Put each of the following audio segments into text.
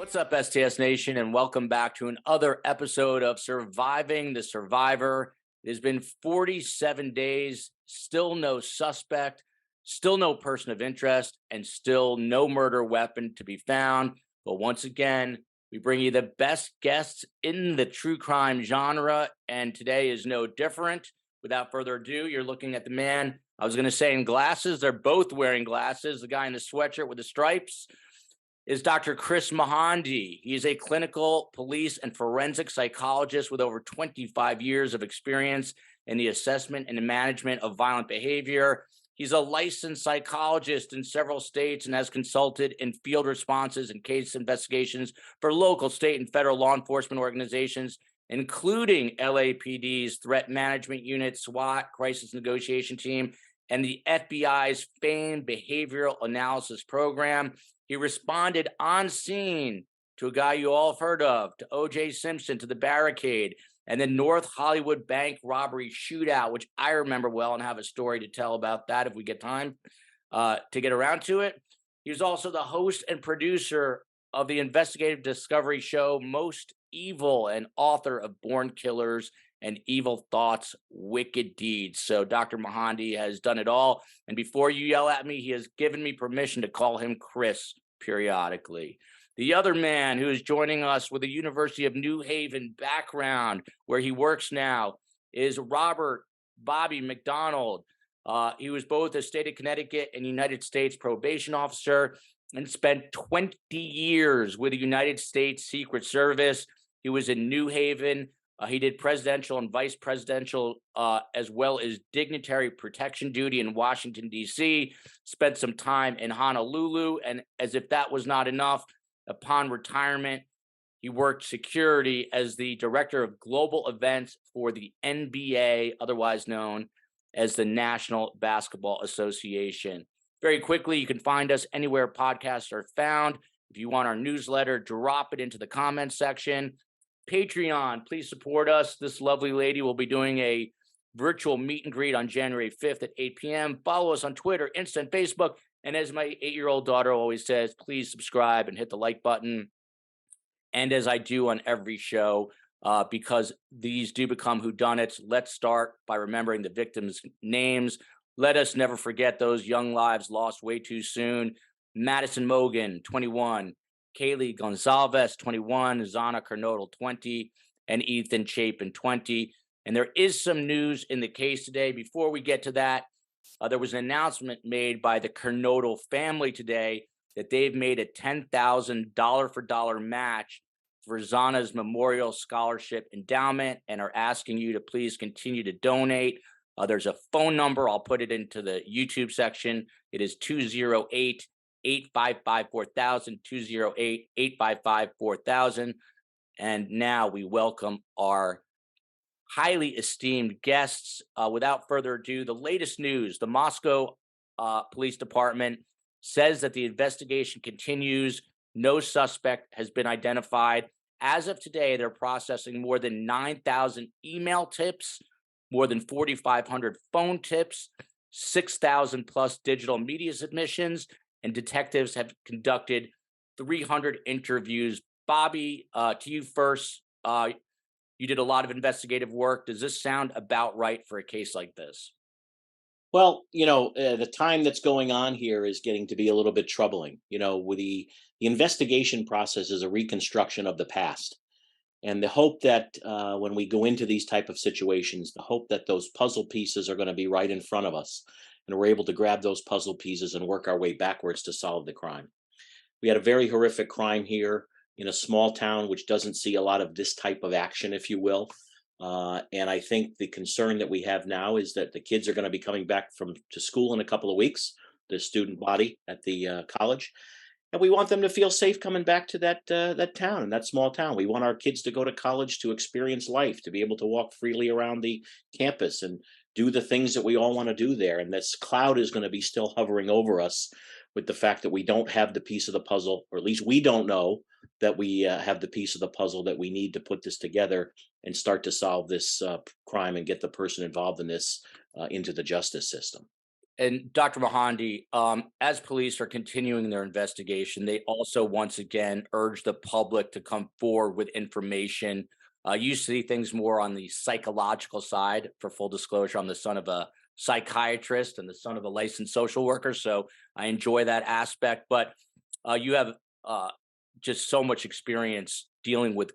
What's up, STS Nation, and welcome back to another episode of Surviving the Survivor. It has been 47 days, still no suspect, still no person of interest, and still no murder weapon to be found. But once again, we bring you the best guests in the true crime genre, and today is no different. Without further ado, you're looking at the man, I was going to say in glasses. They're both wearing glasses. The guy in the sweatshirt with the stripes is Dr. Kris Mohandie. He is a clinical police and forensic psychologist with over 25 years of experience in the assessment and the management of violent behavior. He's a licensed psychologist in several states and has consulted in field responses and case investigations for local, state, and federal law enforcement organizations, including LAPD's Threat Management Unit, SWAT, Crisis Negotiation Team, and the FBI's famed Behavioral Analysis Program. He responded on scene to a guy you all have heard of, to O.J. Simpson, to the Barricade, and then North Hollywood bank robbery shootout, which I remember well and have a story to tell about that if we get time to get around to it. He was also the host and producer of the investigative discovery show Most Evil and author of Born Killers and Evil Thoughts, Wicked Deeds. So Dr. Mohandie has done it all. And before you yell at me, he has given me permission to call him Kris periodically. The other man who is joining us with a University of New Haven background, where he works now, is Robert Bobby McDonald. He was both a state of Connecticut and United States probation officer and spent 20 years with the United States Secret Service. He was in New Haven. He did presidential and vice presidential, as well as dignitary protection duty in Washington, D.C., spent some time in Honolulu. And as if that was not enough, upon retirement, he worked security as the director of global events for the NBA, otherwise known as the National Basketball Association. Very quickly, you can find us anywhere podcasts are found. If you want our newsletter, drop it into the comments section. Patreon, please support us. This lovely lady will be doing a virtual meet and greet on January 5th at 8 p.m. Follow us on Twitter, Insta, and Facebook. And as my 8-year-old daughter always says, please subscribe and hit the like button. And as I do on every show, because these do become whodunits, let's start by remembering the victims' names. Let us never forget those young lives lost way too soon. Madison Mogan, 21. Kaylee Gonzalez, 21, Zana Kernodle, 20, and Ethan Chapin, 20. And there is some news in the case today. Before we get to that, there was an announcement made by the Kernodle family today that they've made a $10,000 for dollar match for Zana's Memorial Scholarship Endowment and are asking you to please continue to donate. There's a phone number. I'll put it into the YouTube section. It is 208 855-4000, 208-855-4000. And now we welcome our highly esteemed guests. Without further ado, the latest news: the Moscow Police Department says that the investigation continues. No suspect has been identified. As of today, they're processing more than 9,000 email tips, more than 4,500 phone tips, 6,000 plus digital media submissions, and detectives have conducted 300 interviews. Bobby, to you first. You did a lot of investigative work. Does this sound about right for a case like this? Well, the time that's going on here is getting to be a little bit troubling. With the investigation process is a reconstruction of the past. And the hope that when we go into these type of situations, the hope that those puzzle pieces are going to be right in front of us and we're able to grab those puzzle pieces and work our way backwards to solve the crime. We had a very horrific crime here in a small town, which doesn't see a lot of this type of action, if you will. And I think the concern that we have now is that the kids are going to be coming back to school in a couple of weeks, the student body at the college. And we want them to feel safe coming back to that town and that small town. We want our kids to go to college to experience life, to be able to walk freely around the campus and do the things that we all want to do there. And this cloud is going to be still hovering over us with the fact that we don't have the piece of the puzzle, or at least we don't know that we have the piece of the puzzle that we need to put this together and start to solve this crime and get the person involved in this into the justice system. And Dr. Mohandie, as police are continuing their investigation, they also once again urge the public to come forward with information. You see things more on the psychological side. For full disclosure, I'm the son of a psychiatrist and the son of a licensed social worker, so I enjoy that aspect. But you have just so much experience dealing with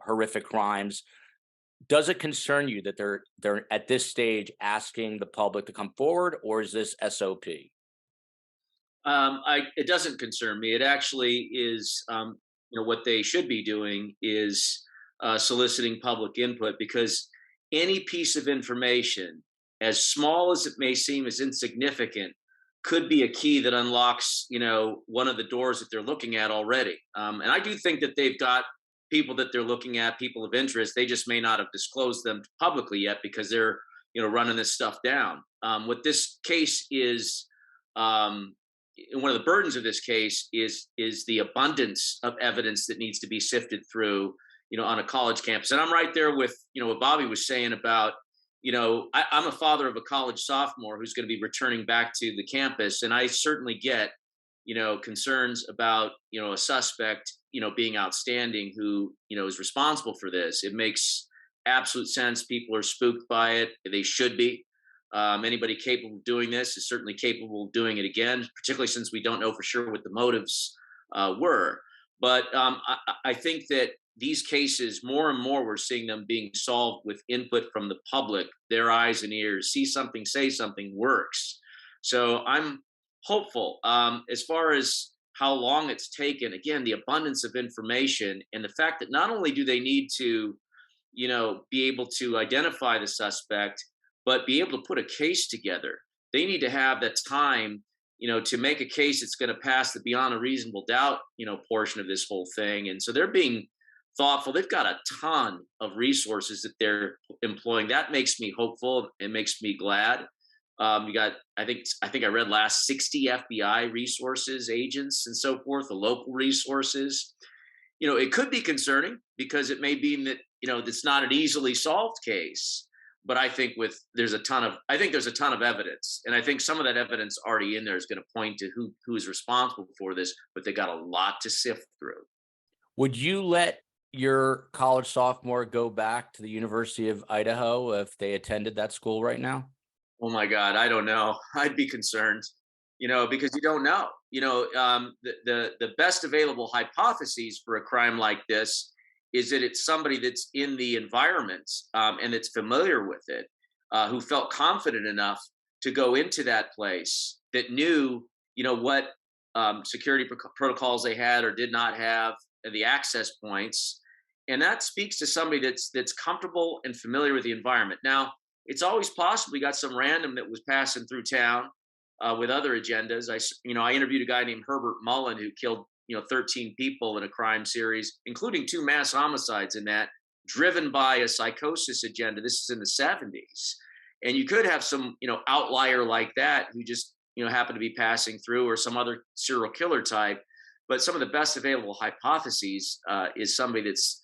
horrific crimes. Does it concern you that they're at this stage asking the public to come forward, or is this SOP? It doesn't concern me. It actually is. What they should be doing is soliciting public input, because any piece of information, as small as it may seem, as insignificant, could be a key that unlocks, one of the doors that they're looking at already. And I do think that they've got people that they're looking at, people of interest. They just may not have disclosed them publicly yet because they're, running this stuff down. What this case is, and one of the burdens of this case is the abundance of evidence that needs to be sifted through, on a college campus. And I'm right there with, what Bobby was saying about, I'm a father of a college sophomore who's going to be returning back to the campus, and I certainly get, concerns about, a suspect, being outstanding who, is responsible for this. It makes absolute sense. People are spooked by it. They should be. Anybody capable of doing this is certainly capable of doing it again, particularly since we don't know for sure what the motives were. But I think that these cases, more and more, we're seeing them being solved with input from the public. Their eyes and ears, see something, say something, works. So I'm hopeful. As far as how long it's taken, again, the abundance of information and the fact that not only do they need to, be able to identify the suspect, but be able to put a case together. They need to have that time, to make a case that's going to pass the beyond a reasonable doubt, portion of this whole thing. And so they're being thoughtful. They've got a ton of resources that they're employing. That makes me hopeful. It makes me glad. You got, I think I read last 60 FBI resources, agents, and so forth, the local resources. It could be concerning because it may mean that, it's not an easily solved case. But I think there's a ton of evidence, and I think some of that evidence already in there is going to point to who is responsible for this. But they got a lot to sift through. Would you let your college sophomore go back to the University of Idaho if they attended that school right now? Oh my God, I don't know. I'd be concerned, because you don't know. The best available hypotheses for a crime like this is that it's somebody that's in the environment and that's familiar with it, who felt confident enough to go into that place, that knew, what security protocols they had or did not have, and the access points. And that speaks to somebody that's comfortable and familiar with the environment. Now, it's always possible you got some random that was passing through town with other agendas. I interviewed a guy named Herbert Mullen who killed 13 people in a crime series, including 2 mass homicides in that, driven by a psychosis agenda. This is in the 70s. And you could have some, outlier like that who just, happen to be passing through, or some other serial killer type. But some of the best available hypotheses is somebody that's,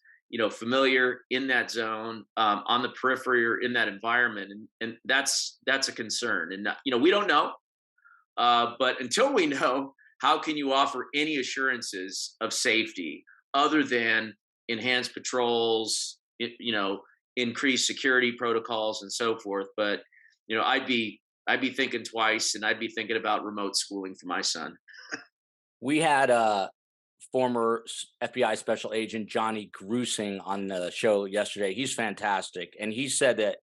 familiar in that zone, on the periphery or in that environment. And that's a concern. And, we don't know. But until we know, how can you offer any assurances of safety other than enhanced patrols, increased security protocols and so forth? But, I'd be thinking twice, and I'd be thinking about remote schooling for my son. We had a former FBI special agent, Johnny Grusing, on the show yesterday. He's fantastic. And he said that,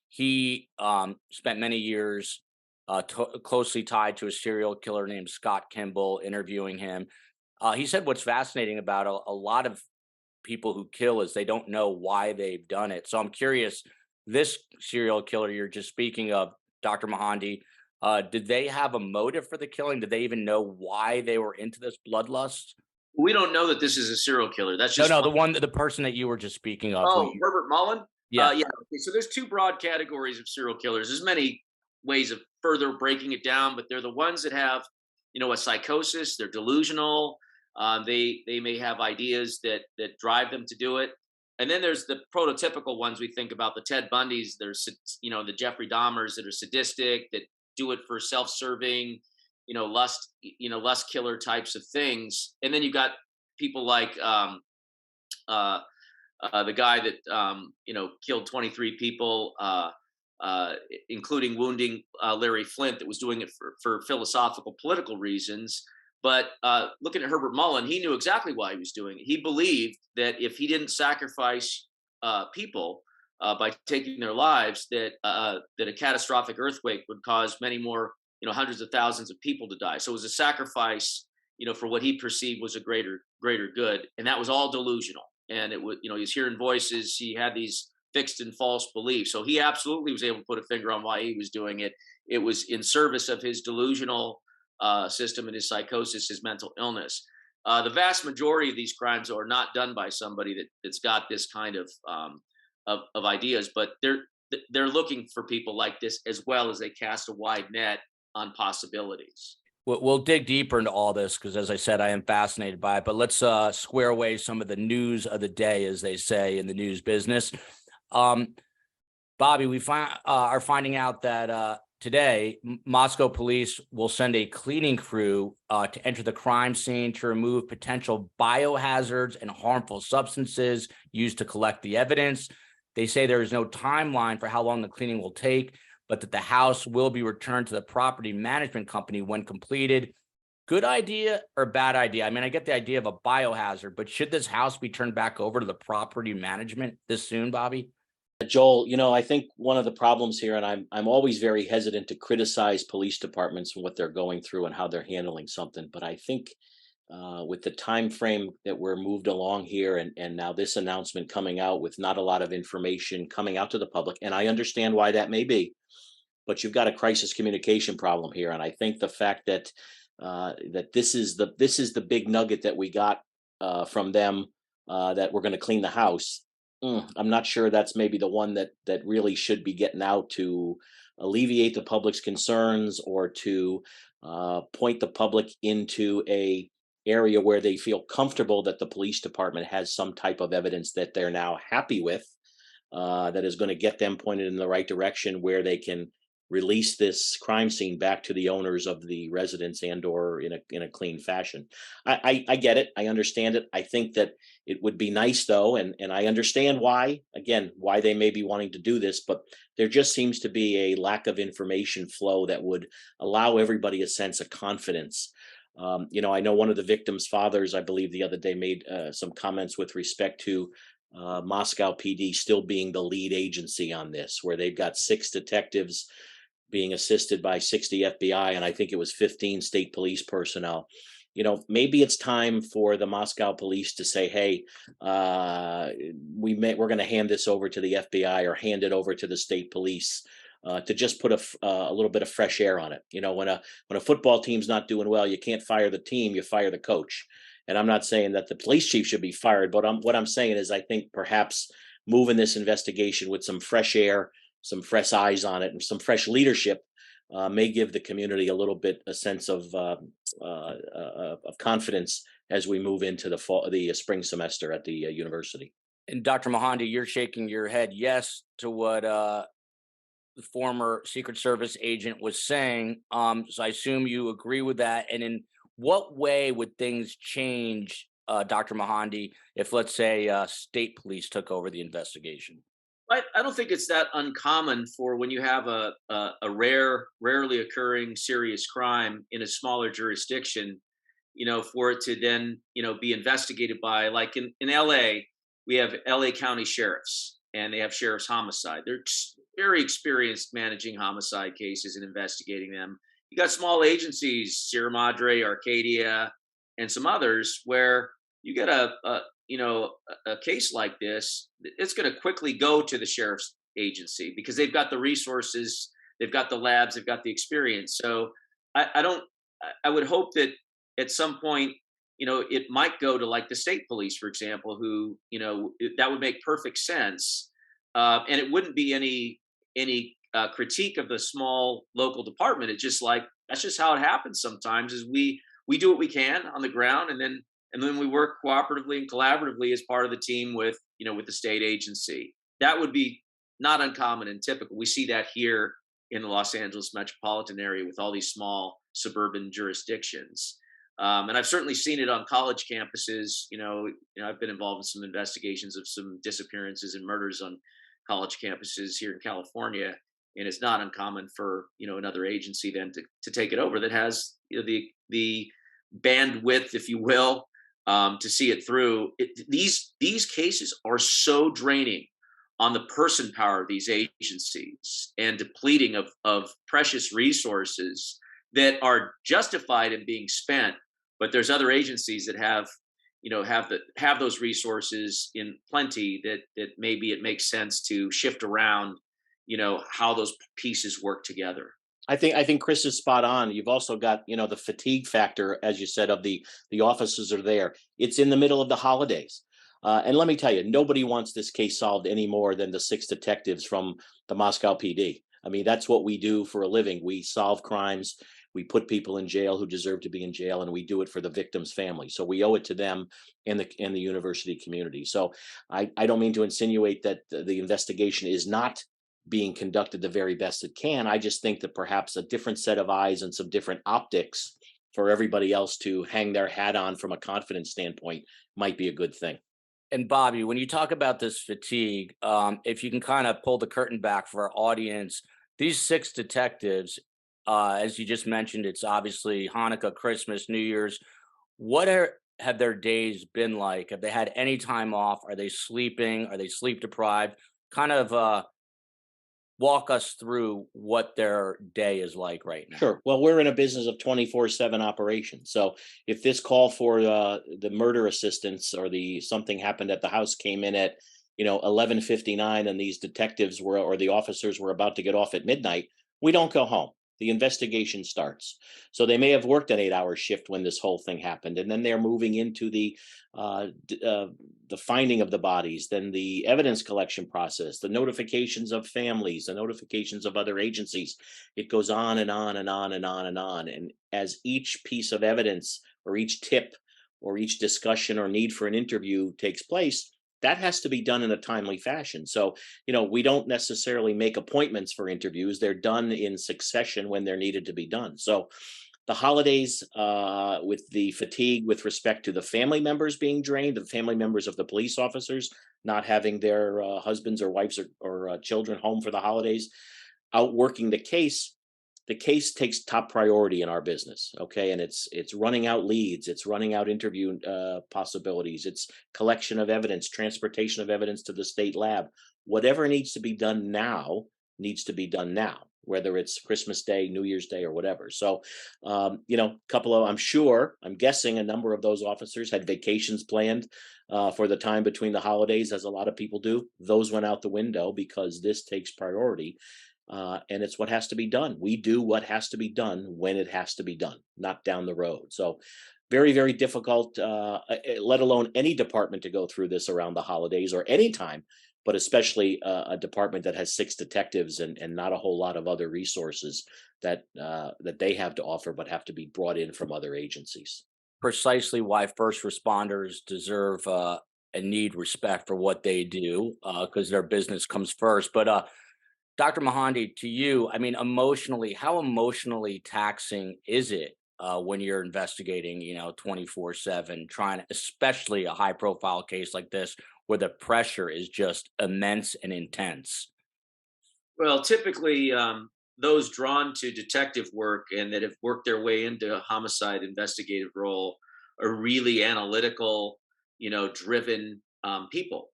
he spent many years closely tied to a serial killer named Scott Kimball, interviewing him. He said what's fascinating about a lot of people who kill is they don't know why they've done it. So I'm curious, this serial killer you're just speaking of, Dr. Mohandie, did they have a motive for the killing? Did they even know why they were into this bloodlust? We don't know that this is a serial killer. That's No, just no, the person that you were just speaking of. Herbert Mullen. Yeah. Yeah. Okay. So there's 2 broad categories of serial killers. There's many ways of further breaking it down, but they're the ones that have, a psychosis. They're delusional. They may have ideas that drive them to do it. And then there's the prototypical ones we think about, the Ted Bundys. There's, the Jeffrey Dahmers that are sadistic, that do it for self-serving, lust killer types of things. And then you've got people like uh, the guy that killed 23 people, including wounding Larry Flint, that was doing it for philosophical, political reasons. But looking at Herbert Mullen, he knew exactly why he was doing it. He believed that if he didn't sacrifice people by taking their lives, that a catastrophic earthquake would cause many more, hundreds of thousands of people to die. So it was a sacrifice, for what he perceived was a greater good, and that was all delusional. And it was, he's hearing voices. He had these fixed and false beliefs. So he absolutely was able to put a finger on why he was doing it. It was in service of his delusional system and his psychosis, his mental illness. The vast majority of these crimes are not done by somebody that's got this kind of ideas, but they're looking for people like this, as well as they cast a wide net on possibilities. We'll dig deeper into all this because, as I said, I am fascinated by it. But let's square away some of the news of the day, as they say in the news business. Bobby, we are finding out that today, Moscow police will send a cleaning crew to enter the crime scene to remove potential biohazards and harmful substances used to collect the evidence. They say there is no timeline for how long the cleaning will take, but that the house will be returned to the property management company when completed. Good idea or bad idea? I mean, I get the idea of a biohazard, but should this house be turned back over to the property management this soon, Bobby? Joel, I think one of the problems here, and I'm always very hesitant to criticize police departments and what they're going through and how they're handling something, but I think with the time frame that we're moved along here, and now this announcement coming out with not a lot of information coming out to the public, and I understand why that may be, but you've got a crisis communication problem here, and I think the fact that that this is the big nugget that we got from them, that we're going to clean the house. I'm not sure that's maybe the one that really should be getting out to alleviate the public's concerns, or to point the public into a area where they feel comfortable that the police department has some type of evidence that they're now happy with, that is going to get them pointed in the right direction, where they can release this crime scene back to the owners of the residence, and or in a clean fashion. I get it. I understand it. I think that it would be nice though, and I understand why they may be wanting to do this, but there just seems to be a lack of information flow that would allow everybody a sense of confidence. I know one of the victims' fathers, I believe the other day, made some comments with respect to Moscow PD still being the lead agency on this, where they've got 6 detectives being assisted by 60 FBI, and I think it was 15 state police personnel. Maybe it's time for the Moscow police to say, "Hey, we're going to hand this over to the FBI, or hand it over to the state police." To just put a little bit of fresh air on it. When a football team's not doing well, you can't fire the team, you fire the coach. And I'm not saying that the police chief should be fired, but what I'm saying is, I think perhaps moving this investigation with some fresh air, some fresh eyes on it, and some fresh leadership may give the community a little bit a sense of confidence as we move into the spring semester at the university. And Dr. Mohandie, you're shaking your head yes to what the former Secret Service agent was saying. So I assume you agree with that. And in what way would things change, Dr. Mohandie, if, let's say, state police took over the investigation? I don't think it's that uncommon for when you have a rarely occurring serious crime in a smaller jurisdiction, for it to then, be investigated by, like in LA, we have LA County sheriffs, and they have sheriff's homicide. They're very experienced managing homicide cases and investigating them. You got small agencies, Sierra Madre, Arcadia, and some others, where you get a case like this, it's going to quickly go to the sheriff's agency because they've got the resources, they've got the labs, they've got the experience. So I would hope that at some point, it might go to, like, the state police, for example, who, that would make perfect sense. And it wouldn't be any critique of the small local department. It's just like, that's just how it happens sometimes, is we do what we can on the ground, and then we work cooperatively and collaboratively as part of the team with the state agency. That would be not uncommon and typical. We see that here in the Los Angeles metropolitan area with all these small suburban jurisdictions. And I've certainly seen it on college campuses. I've been involved in some investigations of some disappearances and murders on college campuses here in California, and it's not uncommon for another agency then to take it over that has the bandwidth, if you will, to see it through. These cases are so draining on the person power of these agencies and depleting of precious resources that are justified in being spent. But there's other agencies that have those resources in plenty that maybe it makes sense to shift around, how those pieces work together. I think Chris is spot on. You've also got, the fatigue factor, as you said, of the officers are there. It's in the middle of the holidays. And let me tell you, nobody wants this case solved any more than the 6 detectives from the Moscow PD. I mean, that's what we do for a living. We solve crimes. We put people in jail who deserve to be in jail, and we do it for the victim's family. So we owe it to them and the university community. So I don't mean to insinuate that the investigation is not being conducted the very best it can. I just think that perhaps a different set of eyes and some different optics for everybody else to hang their hat on from a confidence standpoint might be a good thing. And Bobby, when you talk about this fatigue, if you can kind of pull the curtain back for our audience, these 6 detectives, as you just mentioned, it's obviously Hanukkah, Christmas, New Year's. Have their days been like? Have they had any time off? Are they sleeping? Are they sleep deprived? Kind of walk us through what their day is like right now. Sure. Well, we're in a business of 24/7 operation. So if this call for the murder assistance or the something happened at the house came in at 11:59, and these detectives were or the officers were about to get off at midnight, we don't go home. The investigation starts. So they may have worked an 8-hour shift when this whole thing happened, and then they're moving into the finding of the bodies, then the evidence collection process, the notifications of families, the notifications of other agencies. It goes on and on and on and on and on. And as each piece of evidence or each tip or each discussion or need for an interview takes place, that has to be done in a timely fashion. So, we don't necessarily make appointments for interviews. They're done in succession when they're needed to be done. So the holidays, with the fatigue with respect to the family members being drained, the family members of the police officers not having their husbands or wives or children home for the holidays, outworking the case takes top priority in our business. Okay. And it's running out leads, it's running out interview possibilities, it's collection of evidence, transportation of evidence to the state lab. Whatever needs to be done now needs to be done now, whether it's Christmas Day, New Year's Day, or whatever. So I'm guessing a number of those officers had vacations planned for the time between the holidays, as a lot of people do. Those went out the window because this takes priority. And it's what has to be done. We do what has to be done when it has to be done, not down the road. So very, very difficult, let alone any department to go through this around the holidays or any time, but especially a department that has 6 detectives and not a whole lot of other resources that they have to offer, but have to be brought in from other agencies. Precisely why first responders deserve and need respect for what they do, because their business comes first. But Dr. Mohandie, to you, I mean, how emotionally taxing is it when you're investigating, 24/7, trying, especially a high profile case like this, where the pressure is just immense and intense? Well, typically, those drawn to detective work and that have worked their way into a homicide investigative role are really analytical, driven people.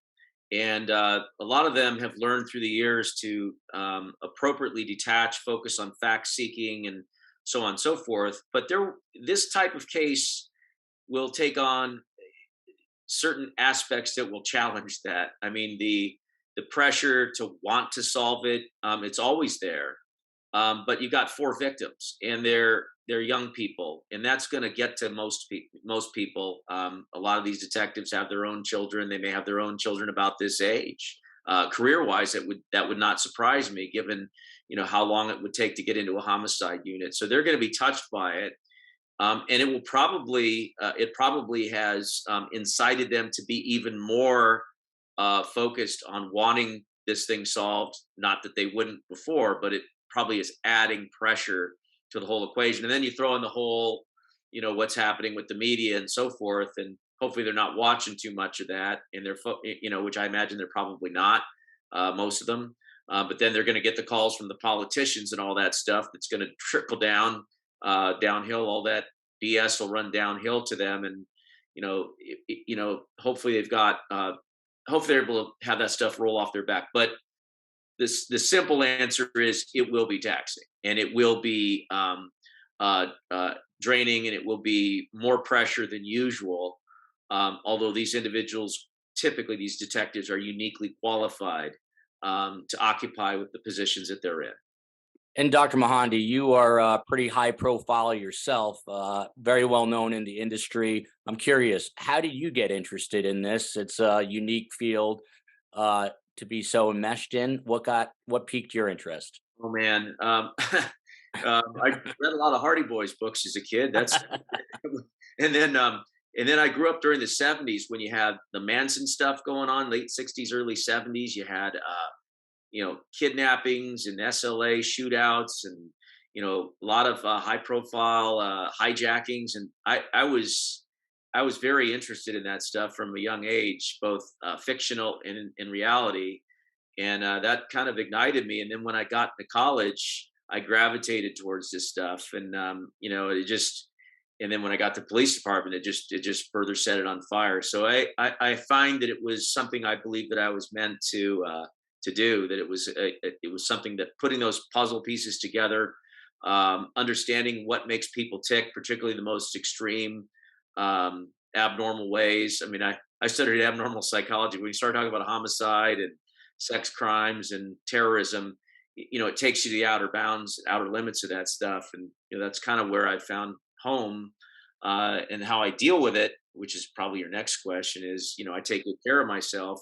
And a lot of them have learned through the years to appropriately detach, focus on fact seeking, and so on and so forth. But this type of case will take on certain aspects that will challenge that. I mean, the pressure to want to solve it, it's always there. But you got 4 victims, and they're young people, and that's going to get to most people. A lot of these detectives have their own children. They may have their own children about this age. Career wise, that would not surprise me, given how long it would take to get into a homicide unit. So they're going to be touched by it. And it probably has incited them to be even more focused on wanting this thing solved. Not that they wouldn't before, but it probably is adding pressure to the whole equation. And then you throw in the whole, what's happening with the media and so forth, and hopefully they're not watching too much of that, and which I imagine they're probably not, most of them. But then they're going to get the calls from the politicians and all that stuff. That's going to trickle down, downhill. All that BS will run downhill to them, and hopefully they've got, hopefully they're able to have that stuff roll off their back. But the simple answer is it will be taxing, and it will be draining, and it will be more pressure than usual. Although these individuals, typically these detectives, are uniquely qualified to occupy with the positions that they're in. And Dr. Mohandie, you are pretty high profile yourself, very well known in the industry. I'm curious, how did you get interested in this? It's a unique field to be so enmeshed in. What piqued your interest? Oh man, I read a lot of Hardy Boys books as a kid. That's and then I grew up during the '70s when you had the Manson stuff going on, late '60s, early '70s. You had kidnappings and SLA shootouts, and a lot of high profile hijackings, and I was very interested in that stuff from a young age, both fictional and in reality, and that kind of ignited me. And then when I got to college, I gravitated towards this stuff, and it just. And then when I got to police department, it just further set it on fire. So I find that it was something I believe that I was meant to do. That it was something that, putting those puzzle pieces together, understanding what makes people tick, particularly the most extreme abnormal ways. I mean, I studied abnormal psychology. When you start talking about homicide and sex crimes and terrorism, it takes you to the outer bounds, outer limits of that stuff, and that's kind of where I found home, and how I deal with it, which is probably your next question. Is I take good care of myself,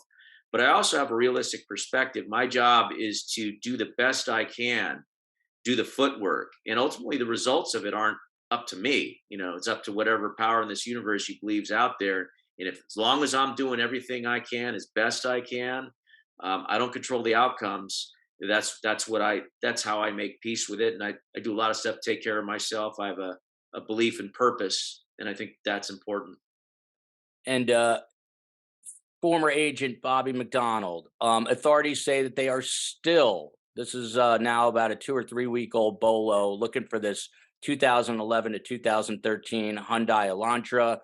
but I also have a realistic perspective. My job is to do the best I can, do the footwork, and ultimately the results of it aren't up to me. It's up to whatever power in this universe you believe's out there. And if, as long as I'm doing everything I can as best I can, I don't control the outcomes. That's how I make peace with it. And I do a lot of stuff to take care of myself. I have a belief in purpose, and I think that's important. And former agent Bobby McDonald, authorities say that they are still, this is now about a 2 or 3 week old bolo, looking for this 2011 to 2013 Hyundai Elantra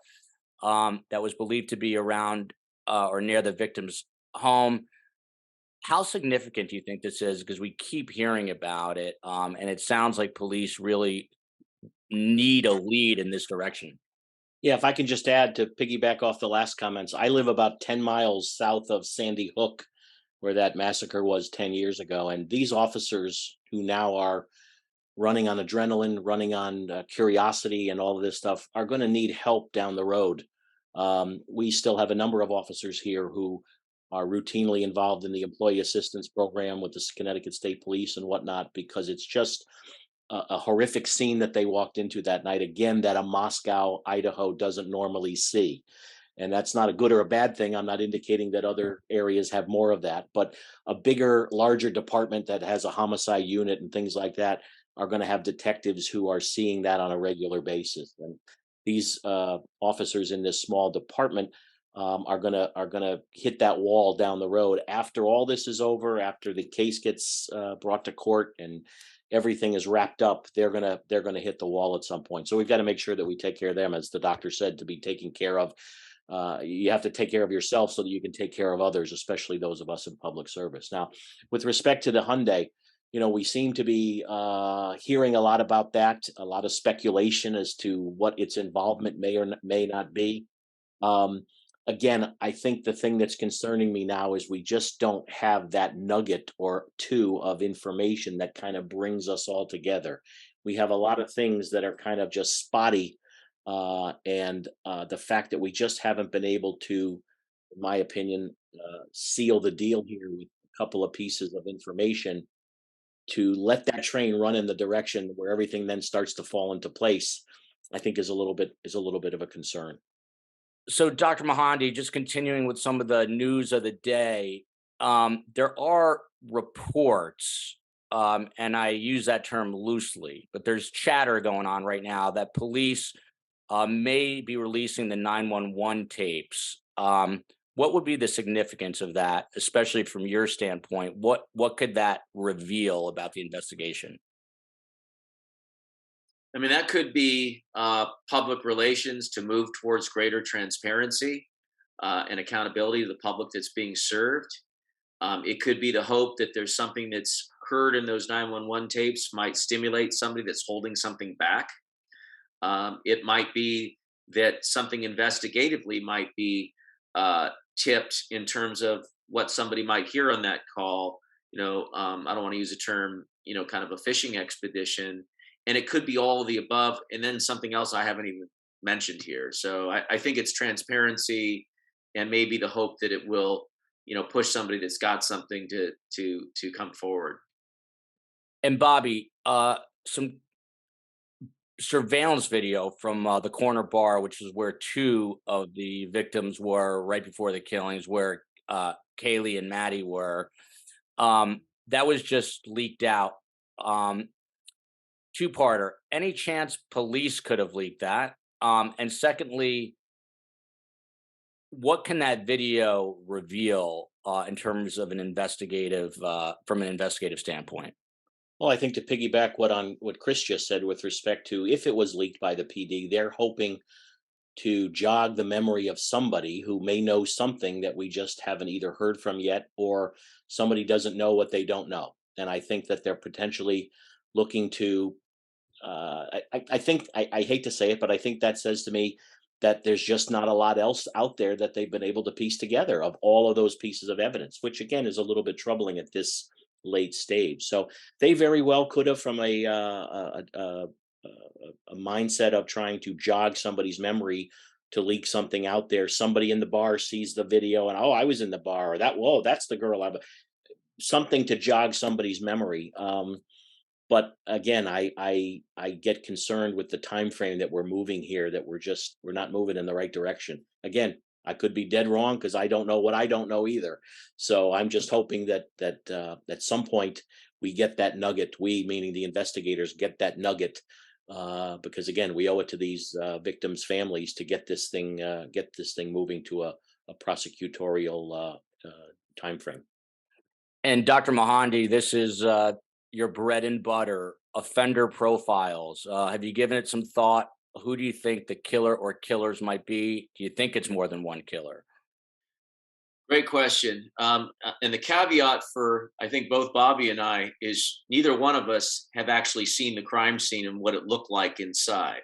that was believed to be around or near the victim's home. How significant do you think this is? Because we keep hearing about it, and it sounds like police really need a lead in this direction. Yeah, if I can just add to piggyback off the last comments, I live about 10 miles south of Sandy Hook, where that massacre was 10 years ago. And these officers who now are running on adrenaline, running on curiosity, and all of this stuff are going to need help down the road. We still have a number of officers here who are routinely involved in the employee assistance program with the Connecticut State Police and whatnot, because it's just a horrific scene that they walked into that night, again, that a Moscow, Idaho doesn't normally see. And that's not a good or a bad thing. I'm not indicating that other areas have more of that, but a bigger, larger department that has a homicide unit and things like that are going to have detectives who are seeing that on a regular basis. And these officers in this small department are gonna hit that wall down the road after all this is over, after the case gets brought to court and everything is wrapped up. They're gonna hit the wall at some point. So we've got to make sure that we take care of them, as the doctor said, to be taken care of. You have to take care of yourself so that you can take care of others, especially those of us in public service. Now, with respect to the Hyundai, we seem to be hearing a lot about that, a lot of speculation as to what its involvement may or may not be. Again, I think the thing that's concerning me now is we just don't have that nugget or two of information that kind of brings us all together. We have a lot of things that are kind of just spotty, and the fact that we just haven't been able to, in my opinion, seal the deal here with a couple of pieces of information to let that train run in the direction where everything then starts to fall into place, I think is a little bit of a concern. So, Dr. Mohandie, just continuing with some of the news of the day, there are reports and I use that term loosely, but there's chatter going on right now that police may be releasing the 911 tapes. What would be the significance of that, especially from your standpoint? What could that reveal about the investigation? I mean, that could be public relations to move towards greater transparency and accountability to the public that's being served. It could be the hope that there's something that's heard in those 911 tapes might stimulate somebody that's holding something back. It might be that something investigatively might be tipped in terms of what somebody might hear on that call. I don't want to use a term, kind of a fishing expedition. And it could be all of the above. And then something else I haven't even mentioned here. So I think it's transparency and maybe the hope that it will, push somebody that's got something to come forward. And Bobby, some surveillance video from the corner bar, which is where two of the victims were right before the killings, where Kaylee and Maddie were. That was just leaked out. Two-parter. Any chance police could have leaked that? And secondly, what can that video reveal in terms of an investigative, from an investigative standpoint? Well, I think to piggyback what Kris just said with respect to if it was leaked by the PD, they're hoping to jog the memory of somebody who may know something that we just haven't either heard from yet, or somebody doesn't know what they don't know. And I think that they're potentially looking to. I think I hate to say it, but I think that says to me that there's just not a lot else out there that they've been able to piece together of all of those pieces of evidence, which again is a little bit troubling at this late stage. So they very well could have, from a mindset of trying to jog somebody's memory to leak something out there. Somebody in the bar sees the video and, oh, I was in the bar, or that, whoa, that's the girl. Something to jog somebody's memory. But again, I get concerned with the time frame that we're moving here, that we're not moving in the right direction. Again, I could be dead wrong because I don't know what I don't know either. So I'm just hoping that at some point we get that nugget. We, meaning the investigators, get that nugget, because again, we owe it to these victims' families to get this thing moving to a prosecutorial time frame. And Dr. Mohandie, this is your bread and butter, offender profiles. Have you given it some thought? Who do you think the killer or killers might be? Do you think it's more than one killer? Great question. And the caveat for, I think, both Bobby and I is neither one of us have actually seen the crime scene and what it looked like inside.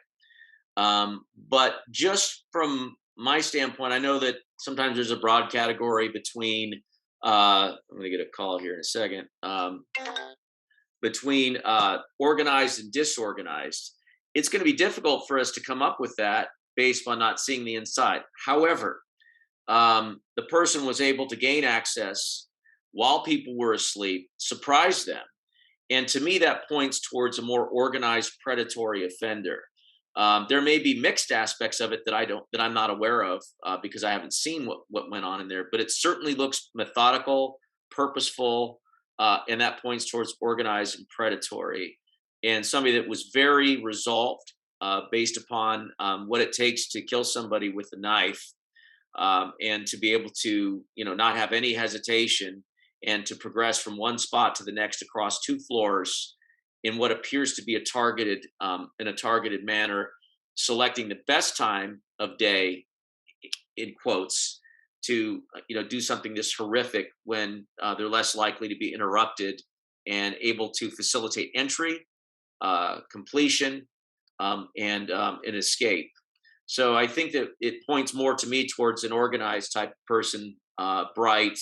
But just from my standpoint, I know that sometimes there's a broad category between, I'm going to get a call here in a second, between organized and disorganized. It's going to be difficult for us to come up with that based on not seeing the inside. However, the person was able to gain access while people were asleep, surprise them. And to me, that points towards a more organized predatory offender. There may be mixed aspects of it that I'm not aware of because I haven't seen what went on in there, but it certainly looks methodical, purposeful, and that points towards organized and predatory. And somebody that was very resolved based upon what it takes to kill somebody with a knife, and to be able to, not have any hesitation and to progress from one spot to the next across two floors in what appears to be in a targeted manner, selecting the best time of day, in quotes, to do something this horrific when they're less likely to be interrupted and able to facilitate entry, completion, and an escape. So I think that it points more to me towards an organized type of person, bright,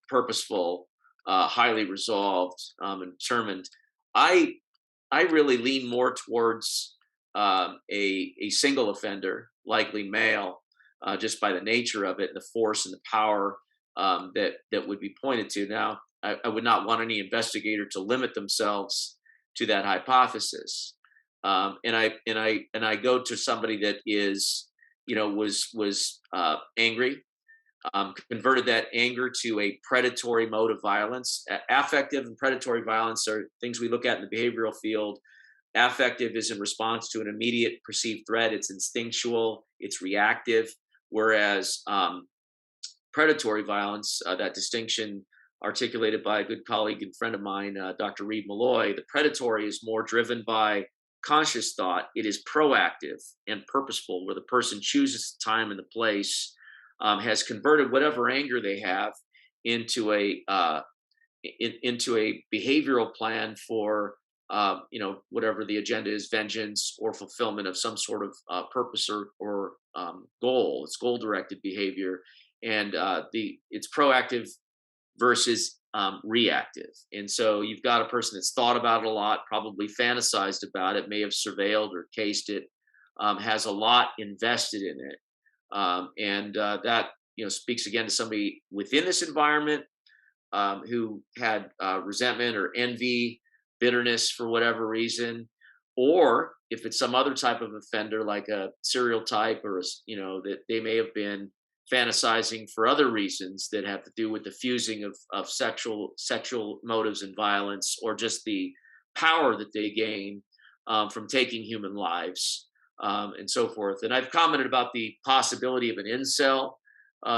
purposeful, highly resolved, and determined. I really lean more towards a single offender, likely male, just by the nature of it, and the force and the power that would be pointed to. Now, I would not want any investigator to limit themselves to that hypothesis. And I go to somebody that is, was angry, converted that anger to a predatory mode of violence. Affective and predatory violence are things we look at in the behavioral field. Affective is in response to an immediate perceived threat. It's instinctual. It's reactive. Whereas predatory violence, that distinction articulated by a good colleague and friend of mine, Dr. Reed Malloy, the predatory is more driven by conscious thought. It is proactive and purposeful, where the person chooses the time and the place, has converted whatever anger they have into into a behavioral plan for whatever the agenda is, vengeance or fulfillment of some sort of purpose or goal. It's goal directed behavior, and it's proactive versus reactive. And so you've got a person that's thought about it a lot, probably fantasized about it, may have surveilled or cased it, has a lot invested in it, and that speaks again to somebody within this environment who had resentment or envy, bitterness for whatever reason, or if it's some other type of offender like a serial type, or that they may have been fantasizing for other reasons that have to do with the fusing of sexual motives and violence, or just the power that they gain from taking human lives, and so forth. And I've commented about the possibility of an incel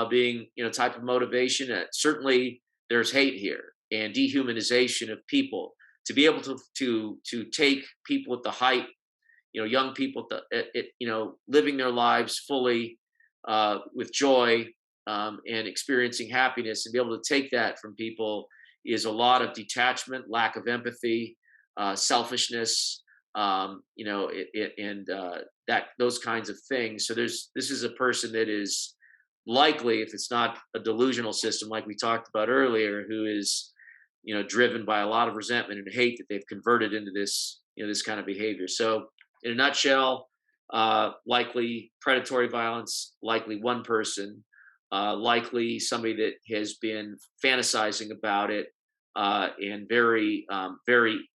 being type of motivation. Certainly there's hate here and dehumanization of people. To be able to take people at the height, young people living their lives fully, with joy, and experiencing happiness, and be able to take that from people is a lot of detachment, lack of empathy, selfishness, and that those kinds of things. So this is a person that is likely, if it's not a delusional system like we talked about earlier, who is driven by a lot of resentment and hate that they've converted into this this kind of behavior. So in a nutshell, likely predatory violence, likely one person, likely somebody that has been fantasizing about it, and very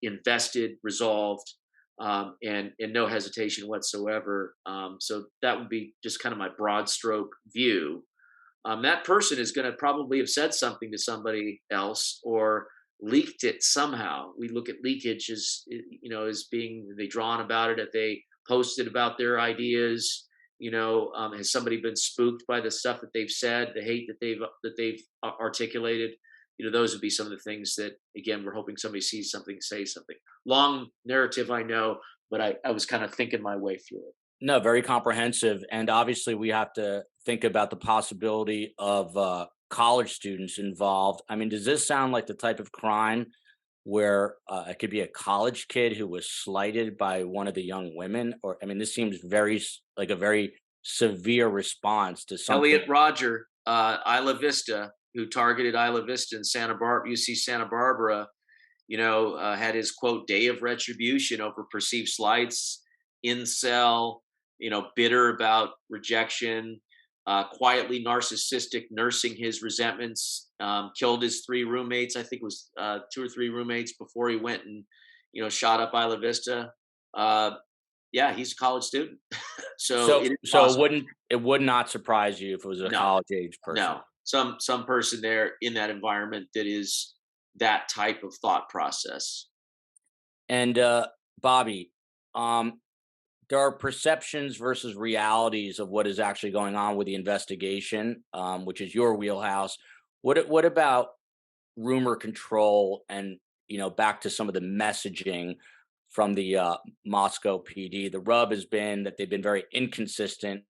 invested, resolved, and no hesitation whatsoever. So that would be just kind of my broad stroke view. That person is going to probably have said something to somebody else or leaked it somehow. We look at leakage as as being, they drawn about it, if they posted about their ideas. Has somebody been spooked by the stuff that they've said, the hate that they've articulated? Those would be some of the things that, again, we're hoping somebody sees something, say something. Long narrative, I know, but I was kind of thinking my way through it. No, very comprehensive. And obviously, we have to think about the possibility of college students involved. I mean, does this sound like the type of crime where it could be a college kid who was slighted by one of the young women? Or, I mean, this seems like a very severe response to something. Elliot Rodger, Isla Vista, who targeted Isla Vista in UC Santa Barbara, had his quote day of retribution over perceived slights, incel, bitter about rejection, quietly narcissistic, nursing his resentments, killed his 3 roommates. I think it was 2 or 3 roommates before he went and, shot up Isla Vista. Yeah, he's a college student. So it would not surprise you if it was a college age person. No, some person there in that environment that is that type of thought process. And Bobby, there are perceptions versus realities of what is actually going on with the investigation, which is your wheelhouse. What about rumor control and, back to some of the messaging from the Moscow PD? The rub has been that they've been very inconsistent,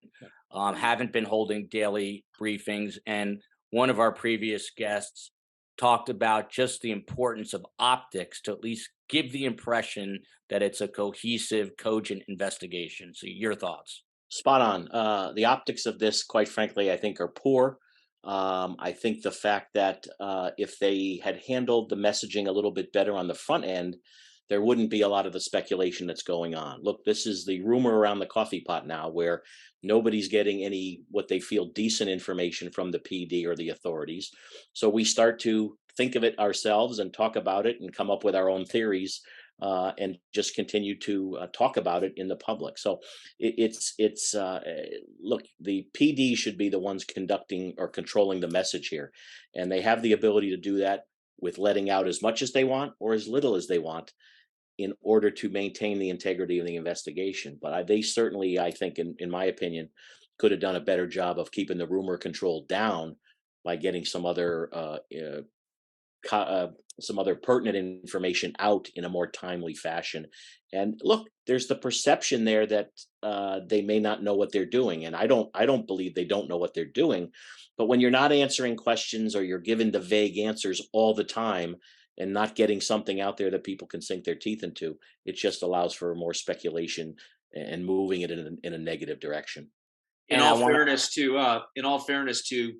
haven't been holding daily briefings. And one of our previous guests talked about just the importance of optics to at least give the impression that it's a cohesive, cogent investigation. So your thoughts? Spot on. The optics of this, quite frankly, I think are poor. I think the fact that if they had handled the messaging a little bit better on the front end, there wouldn't be a lot of the speculation that's going on. Look, this is the rumor around the coffee pot now, where nobody's getting any what they feel decent information from the PD or the authorities. So we start to think of it ourselves and talk about it and come up with our own theories and just continue to talk about it in the public. So look, the PD should be the ones conducting or controlling the message here, and they have the ability to do that with letting out as much as they want or as little as they want in order to maintain the integrity of the investigation. But they certainly, I think, in my opinion, could have done a better job of keeping the rumor control down by getting co- uh, some other pertinent information out in a more timely fashion. And look, there's the perception there that they may not know what they're doing, and I don't believe they don't know what they're doing. But when you're not answering questions or you're given the vague answers all the time and not getting something out there that people can sink their teeth into, it just allows for more speculation and moving it in a negative direction. In And I all want to fairness to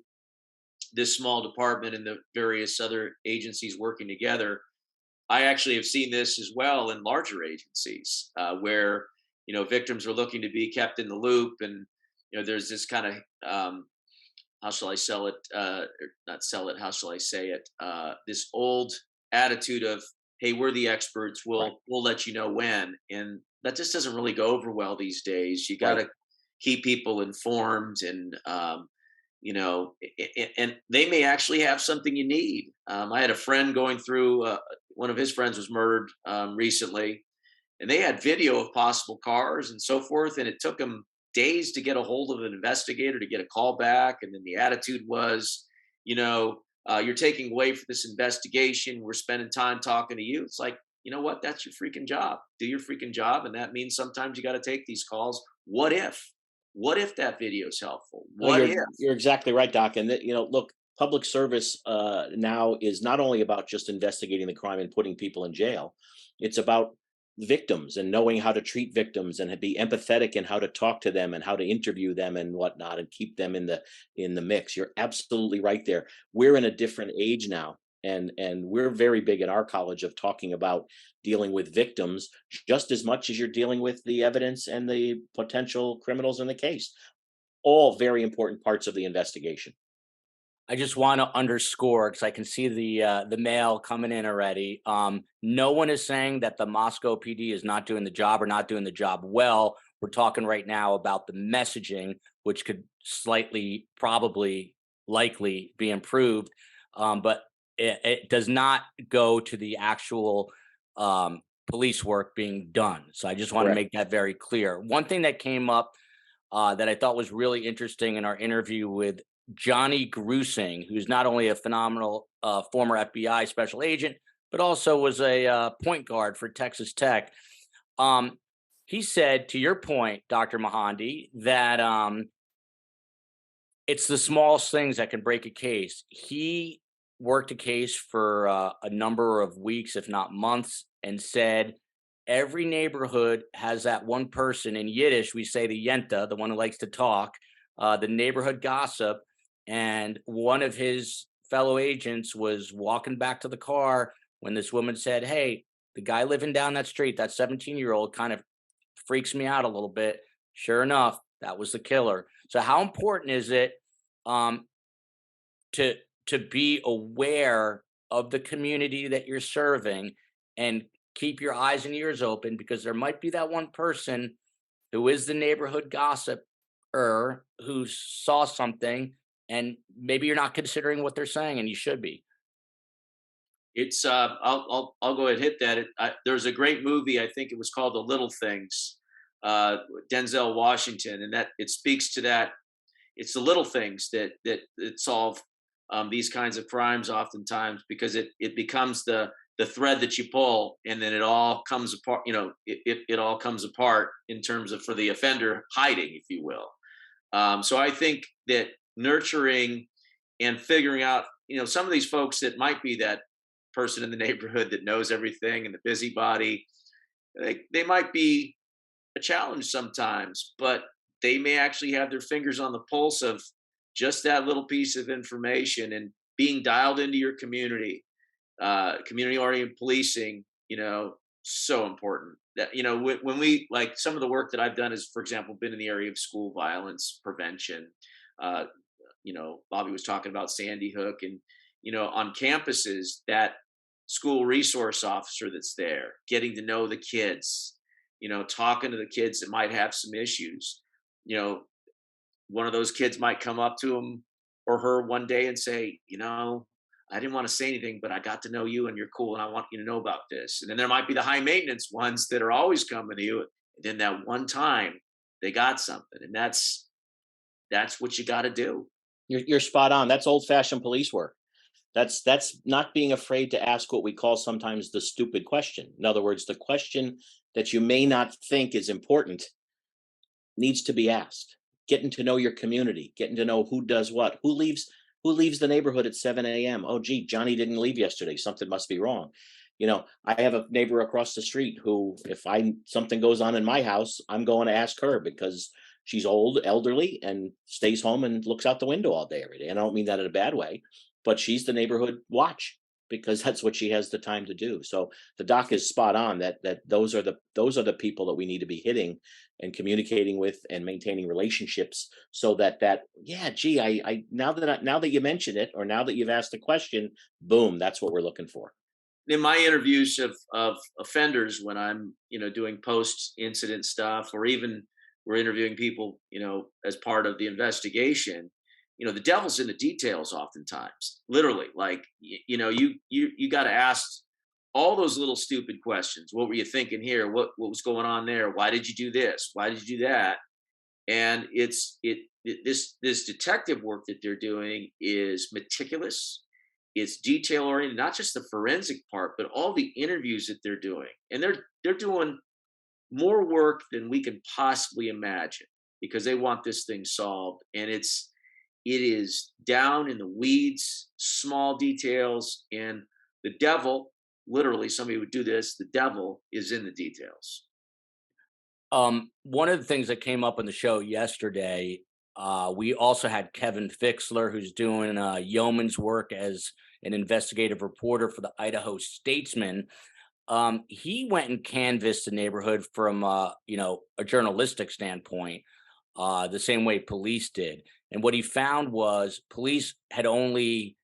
this small department and the various other agencies working together, I actually have seen this as well in larger agencies, where victims are looking to be kept in the loop, and there's this kind of how shall I sell it? Or not sell it. How shall I say it? This old attitude of, "Hey, we're the experts. Right. We'll let you know when," and that just doesn't really go over well these days. You got Right. to keep people informed, and and they may actually have something you need. I had a friend going through. One of his friends was murdered recently, and they had video of possible cars and so forth, and it took them days to get a hold of an investigator to get a call back. And then the attitude was, you're taking away from this investigation. We're spending time talking to you. It's like, you know what? That's your freaking job. Do your freaking job, and that means sometimes you got to take these calls. What if? What if that video is helpful? No, What you're if? you're exactly right, Doc. And look, public service now is not only about just investigating the crime and putting people in jail. It's about victims and knowing how to treat victims and be empathetic and how to talk to them and how to interview them and whatnot and keep them in the mix. You're absolutely right there. We're in a different age now. And we're very big at our college of talking about dealing with victims just as much as you're dealing with the evidence and the potential criminals in the case, all very important parts of the investigation. I just want to underscore because I can see the mail coming in already. No one is saying that the Moscow PD is not doing the job or not doing the job well. We're talking right now about the messaging, which could slightly, probably, likely be improved, but it does not go to the actual police work being done. So I just want to Correct. make that very clear. One thing that came up that I thought was really interesting in our interview with Johnny Grusing, who's not only a phenomenal former FBI special agent, but also was a point guard for Texas Tech. Um, he said, to your point, Dr. Mohandie, that it's the smallest things that can break a case. He worked a case for a number of weeks, if not months, and said every neighborhood has that one person. In Yiddish, we say the yenta, the one who likes to talk, the neighborhood gossip. And one of his fellow agents was walking back to the car when this woman said, "Hey, the guy living down that street, that 17-year-old, kind of freaks me out a little bit." Sure enough, that was the killer. So how important is it um, to be aware of the community that you're serving and keep your eyes and ears open, because there might be that one person who is the neighborhood gossiper who saw something, and maybe you're not considering what they're saying and you should be. It's I'll go ahead and hit that. There's a great movie. I think it was called The Little Things. Denzel Washington, and that it speaks to that. It's the little things that solve these kinds of crimes oftentimes, because it becomes the thread that you pull, and then it all comes apart. It all comes apart in terms of, for the offender, hiding, if you will. So I think that nurturing and figuring out, some of these folks that might be that person in the neighborhood that knows everything and the busybody, they might be a challenge sometimes, but they may actually have their fingers on the pulse of just that little piece of information, and being dialed into your community, community oriented policing, so important. That, when we, like, some of the work that I've done is, for example, been in the area of school violence prevention. Uh, Bobby was talking about Sandy Hook, and on campuses, that school resource officer that's there, getting to know the kids, talking to the kids that might have some issues. You know, one of those kids might come up to him or her one day and say, I didn't want to say anything, but I got to know you and you're cool and I want you to know about this. And then there might be the high maintenance ones that are always coming to you. And then that one time they got something. And that's what you got to do. You're spot on. That's old fashioned police work. That's not being afraid to ask what we call sometimes the stupid question. In other words, the question that you may not think is important needs to be asked. Getting to know your community, getting to know who does what, who leaves the neighborhood at 7 a.m. Oh, gee, Johnny didn't leave yesterday. Something must be wrong. I have a neighbor across the street who, if something goes on in my house, I'm going to ask her because she's old, elderly, and stays home and looks out the window all day every day. And I don't mean that in a bad way, but she's the neighborhood watch because that's what she has the time to do. So the doc is spot on that those are the people that we need to be hitting and communicating with and maintaining relationships so that yeah, gee, I now that you mention it, or now that you've asked the question, boom, that's what we're looking for. In my interviews of offenders, when I'm doing post incident stuff, or even we're interviewing people as part of the investigation, the devil's in the details oftentimes, literally. Like you got to ask all those little stupid questions. What were you thinking here? What was going on there? Why did you do this? Why did you do that? And this detective work that they're doing is meticulous. It's detail oriented, not just the forensic part, but all the interviews that they're doing. And they're doing more work than we can possibly imagine because they want this thing solved. And it is down in the weeds, small details, and the devil, literally, somebody would do this, the devil is in the details. One of the things that came up on the show yesterday, we also had Kevin Fixler, who's doing yeoman's work as an investigative reporter for the Idaho Statesman. He went and canvassed the neighborhood from a journalistic standpoint, the same way police did. And what he found was police had only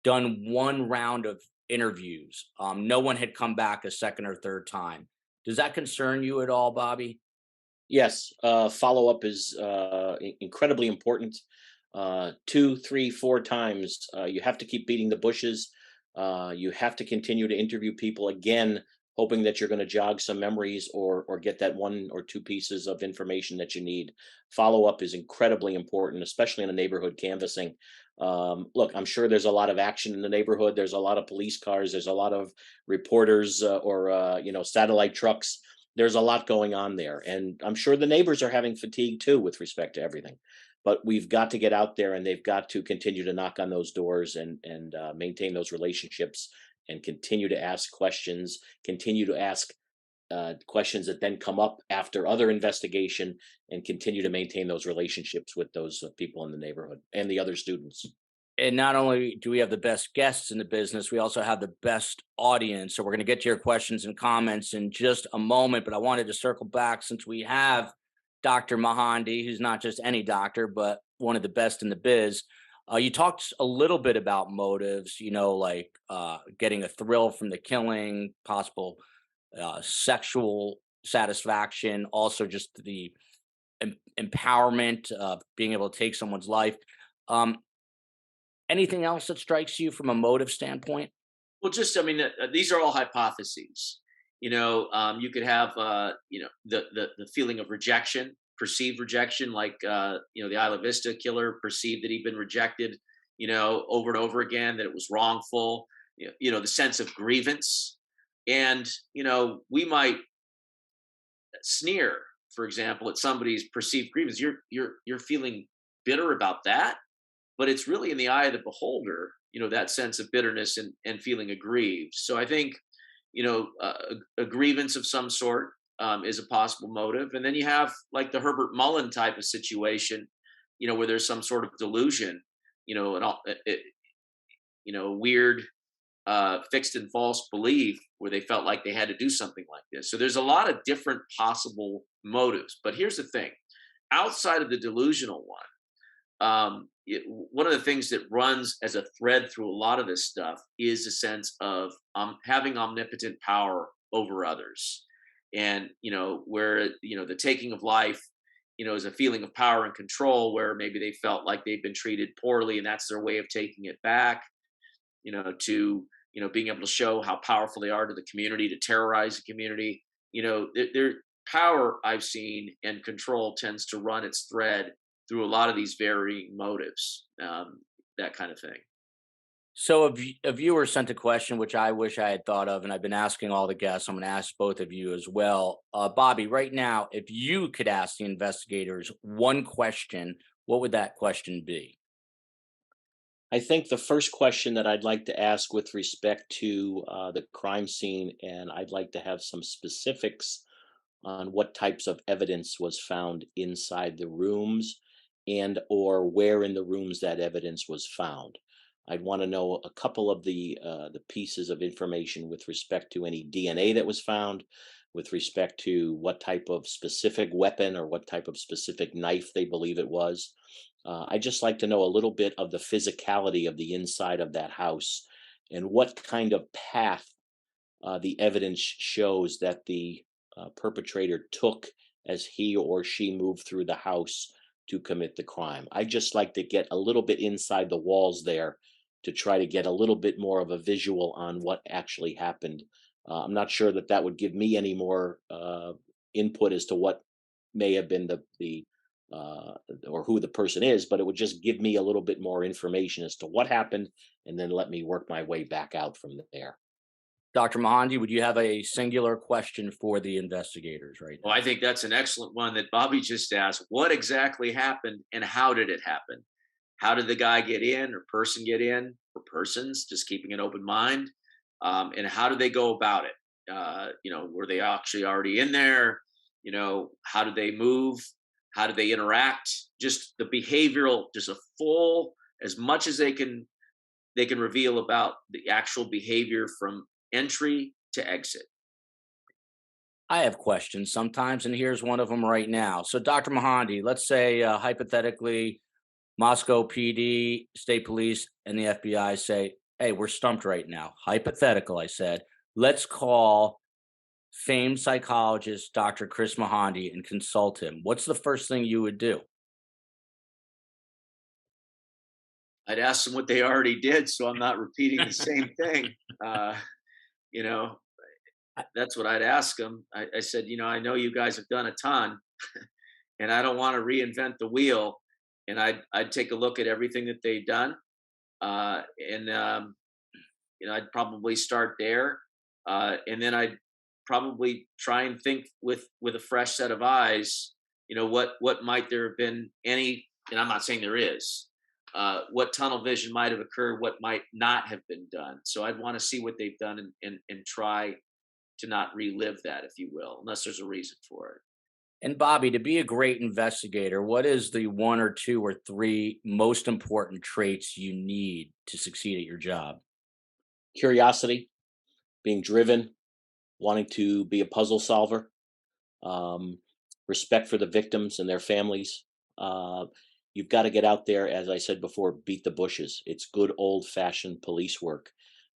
done one round of interviews. No one had come back a second or third time. Does that concern you at all, Bobby? Yes, follow-up is incredibly important. 2, 3, 4 times. You have to keep beating the bushes. You have to continue to interview people again, hoping that you're going to jog some memories or get that 1 or 2 pieces of information that you need. Follow-up is incredibly important, especially in a neighborhood canvassing. Look, I'm sure there's a lot of action in the neighborhood. There's a lot of police cars. There's a lot of reporters or satellite trucks. There's a lot going on there. And I'm sure the neighbors are having fatigue too with respect to everything. But we've got to get out there and they've got to continue to knock on those doors and maintain those relationships and continue to ask questions, continue to ask questions that then come up after other investigation and continue to maintain those relationships with those people in the neighborhood and the other students. And not only do we have the best guests in the business, we also have the best audience. So we're going to get to your questions and comments in just a moment. But I wanted to circle back since we have Dr. Mohandie, who's not just any doctor, but one of the best in the biz. You talked a little bit about motives, like getting a thrill from the killing, possible sexual satisfaction, also just the empowerment of being able to take someone's life. Anything else that strikes you from a motive standpoint? Well, these are all hypotheses. You could have, the feeling of rejection, perceived rejection, like, the Isla Vista killer perceived that he'd been rejected, over and over again, that it was wrongful, the sense of grievance. And, we might sneer, for example, at somebody's perceived grievance. You're feeling bitter about that, but it's really in the eye of the beholder, that sense of bitterness and feeling aggrieved. So I think, a grievance of some sort is a possible motive. And then you have like the Herbert Mullen type of situation, where there's some sort of delusion, and all, weird, fixed and false belief where they felt like they had to do something like this. So there's a lot of different possible motives. But here's the thing: outside of the delusional one, one of the things that runs as a thread through a lot of this stuff is a sense of having omnipotent power over others, and where the taking of life is a feeling of power and control, where maybe they felt like they've been treated poorly and that's their way of taking it back, to being able to show how powerful they are to the community, to terrorize the community. Their power, I've seen, and control tends to run its thread through a lot of these varying motives, that kind of thing. So a viewer sent a question which I wish I had thought of, and I've been asking all the guests. I'm going to ask both of you as well. Bobby, right now, if you could ask the investigators one question, what would that question be? I think the first question that I'd like to ask with respect to the crime scene, and I'd like to have some specifics on what types of evidence was found inside the rooms and or where in the rooms that evidence was found. I'd want to know a couple of the pieces of information with respect to any DNA that was found, with respect to what type of specific weapon or what type of specific knife they believe it was. I just like to know a little bit of the physicality of the inside of that house and what kind of path the evidence shows that the perpetrator took as he or she moved through the house to commit the crime. I just like to get a little bit inside the walls there to try to get a little bit more of a visual on what actually happened. I'm not sure that that would give me any more input as to what may have been the uh, or who the person is, but it would just give me a little bit more information as to what happened, and then let me work my way back out from there. Dr. Mohandie, would you have a singular question for the investigators right Well, I now? think that's an excellent one that Bobby just asked. What exactly happened and how did it happen? How did the guy get in, or person get in, or persons, just keeping an open mind? And how did they go about it? Were they actually already in there? How did they move? How did they interact? Just the behavioral, just a full, as much as they can reveal about the actual behavior from entry to exit. I have questions sometimes, and here's one of them right now. So, Dr. Mohandie, let's say hypothetically, Moscow PD, state police, and the FBI say, hey, we're stumped right now. Hypothetical, I said. Let's call famed psychologist Dr. Kris Mohandie and consult him. What's the first thing you would do? I'd ask them what they already did, so I'm not repeating the same thing. Uh, you know, that's what I'd ask them. I said, I know you guys have done a ton, and I don't want to reinvent the wheel. And I'd take a look at everything that they've done, and I'd probably start there, and then I'd probably try and think with a fresh set of eyes. What might there have been any? And I'm not saying there is. What tunnel vision might have occurred? What might not have been done? So I'd want to see what they've done and try to not relive that, if you will, unless there's a reason for it. And Bobby, to be a great investigator, what is the one or two or three most important traits you need to succeed at your job? Curiosity, being driven, wanting to be a puzzle solver, um, respect for the victims and their families. Uh, you've got to get out there, as I said before, beat the bushes. It's good old fashioned police work.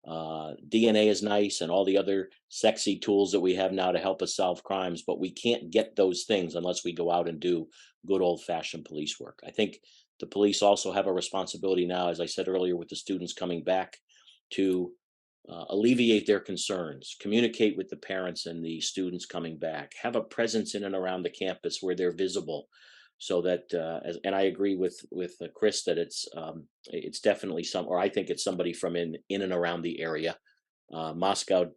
DNA is nice and all the other sexy tools that we have now to help us solve crimes, but we can't get those things unless we go out and do good old fashioned police work. I think the police also have a responsibility now, as I said earlier, with the students coming back to alleviate their concerns, communicate with the parents and the students coming back, have a presence in and around the campus where they're visible, so that and I agree with Kris that it's definitely some, or I think it's somebody from in and around the area. Moscow,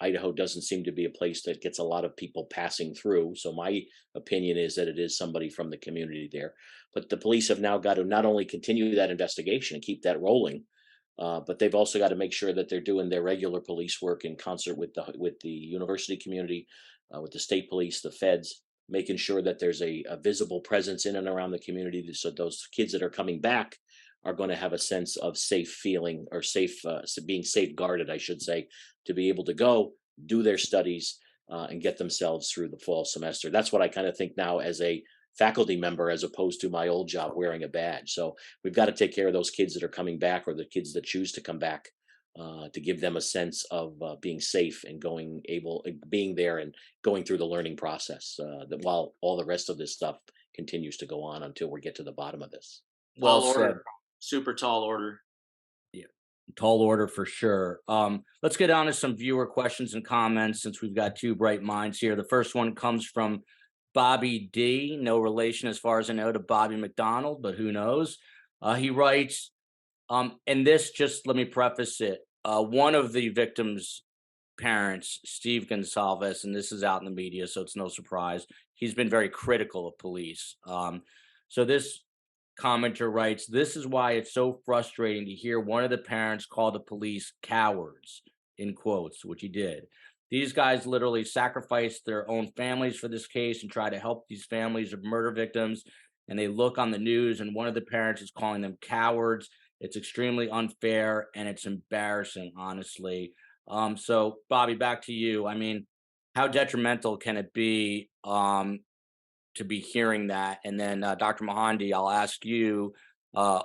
Idaho doesn't seem to be a place that gets a lot of people passing through. So my opinion is that it is somebody from the community there. But the police have now got to not only continue that investigation and keep that rolling, but they've also got to make sure that they're doing their regular police work in concert with the university community, with the state police, the feds, making sure that there's a visible presence in and around the community, so those kids that are coming back are going to have a sense of safe feeling, or safe being safeguarded, I should say, to be able to go do their studies and get themselves through the fall semester. That's what I kind of think now as a faculty member as opposed to my old job wearing a badge. So we've got to take care of those kids that are coming back or the kids that choose to come back, to give them a sense of being safe and being there and going through the learning process, that while all the rest of this stuff continues to go on until we get to the bottom of this. Well Tall said. order, super tall order. Yeah, tall order for sure. Let's get on to some viewer questions and comments since we've got two bright minds here. The first one comes from Bobby D. No relation, as far as I know, to Bobby McDonald, but who knows? He writes, and this, just let me preface it. One of the victims' parents, Steve Gonsalves, and this is out in the media, so it's no surprise. He's been very critical of police. So this commenter writes, "This is why it's so frustrating to hear one of the parents call the police cowards," in quotes, which he did. These guys literally sacrificed their own families for this case and try to help these families of murder victims. And they look on the news and one of the parents is calling them cowards. It's extremely unfair and it's embarrassing, honestly. So Bobby, back to you. I mean, how detrimental can it be to be hearing that? And then Dr. Mohandie, I'll ask you uh,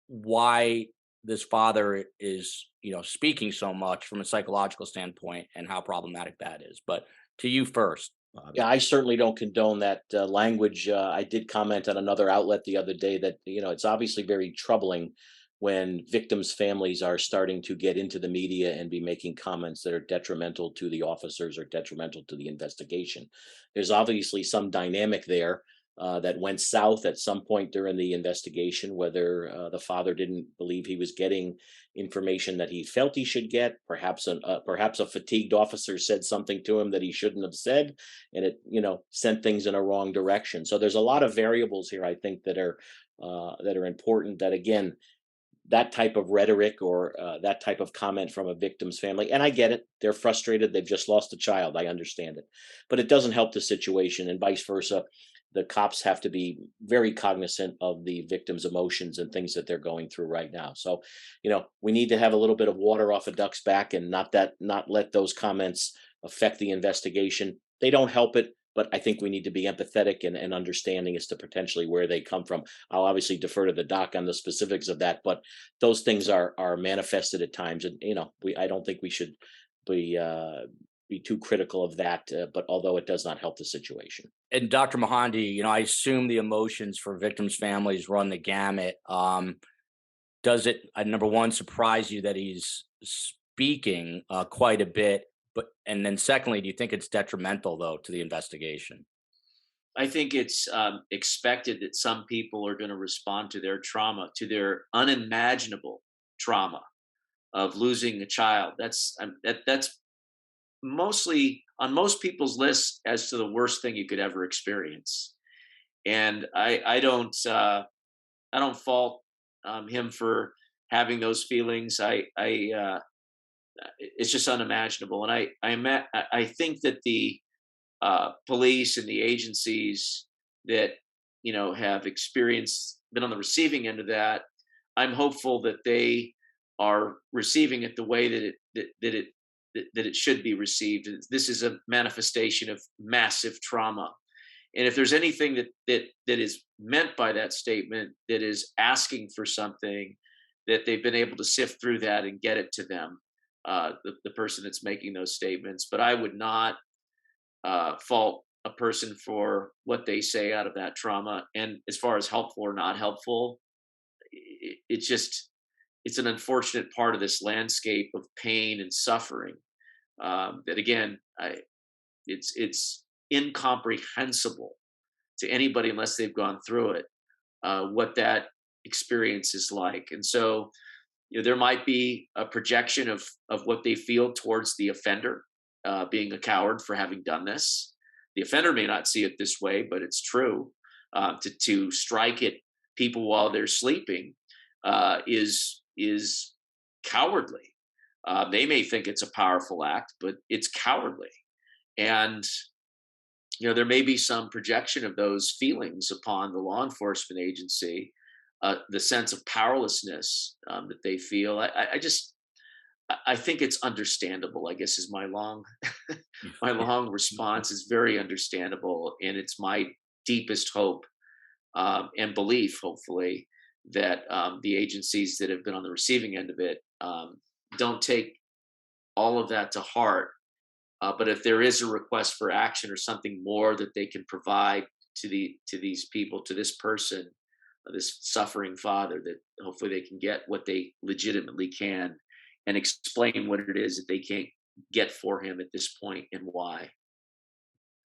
why this father is, speaking so much from a psychological standpoint and how problematic that is. But to you first, Yeah, Bobby. I certainly don't condone that language. I did comment on another outlet the other day that, it's obviously very troubling when victims' families are starting to get into the media and be making comments that are detrimental to the officers or detrimental to the investigation. There's obviously some dynamic there that went south at some point during the investigation, whether the father didn't believe he was getting information that he felt he should get. Perhaps a fatigued officer said something to him that he shouldn't have said, and it sent things in a wrong direction. So there's a lot of variables here, I think, that are important. That again, that type of rhetoric or that type of comment from a victim's family, and I get it, they're frustrated, they've just lost a child, I understand it, but it doesn't help the situation, and vice versa. The cops have to be very cognizant of the victim's emotions and things that they're going through right now. So we need to have a little bit of water off a duck's back and not let those comments affect the investigation. They don't help it, but I think we need to be empathetic and understanding as to potentially where they come from. I'll obviously defer to the doc on the specifics of that, but those things are manifested at times, and I don't think we should be be too critical of that. But although it does not help the situation. And Dr. Mohandie, I assume the emotions for victims' families run the gamut. Does it, number one, surprise you that he's speaking quite a bit? And then secondly, do you think it's detrimental though to the investigation? I think it's expected that some people are going to respond to their trauma, to their unimaginable trauma of losing a child. That's mostly on most people's lists as to the worst thing you could ever experience. And I don't fault him for having those feelings. It's just unimaginable. And I think that the police and the agencies that have been on the receiving end of that, I'm hopeful that they are receiving it the way that it should be received. This is a manifestation of massive trauma, and if there's anything that is meant by that statement, that is asking for something, that they've been able to sift through that and get it to them, the person that's making those statements. But I would not fault a person for what they say out of that trauma. And as far as helpful or not helpful, it's an unfortunate part of this landscape of pain and suffering. That again, it's incomprehensible to anybody unless they've gone through it, what that experience is like. And so, there might be a projection of what they feel towards the offender, being a coward for having done this. The offender may not see it this way, but it's true. To strike at people while they're sleeping is cowardly. They may think it's a powerful act, but it's cowardly. And there may be some projection of those feelings upon the law enforcement agency, the sense of powerlessness that they feel. I think it's understandable, I guess, is my long my long response is very understandable, and it's my deepest hope and belief, hopefully, that the agencies that have been on the receiving end of it don't take all of that to heart. But if there is a request for action or something more that they can provide to these people, to this person, this suffering father, that hopefully they can get what they legitimately can and explain what it is that they can't get for him at this point and why.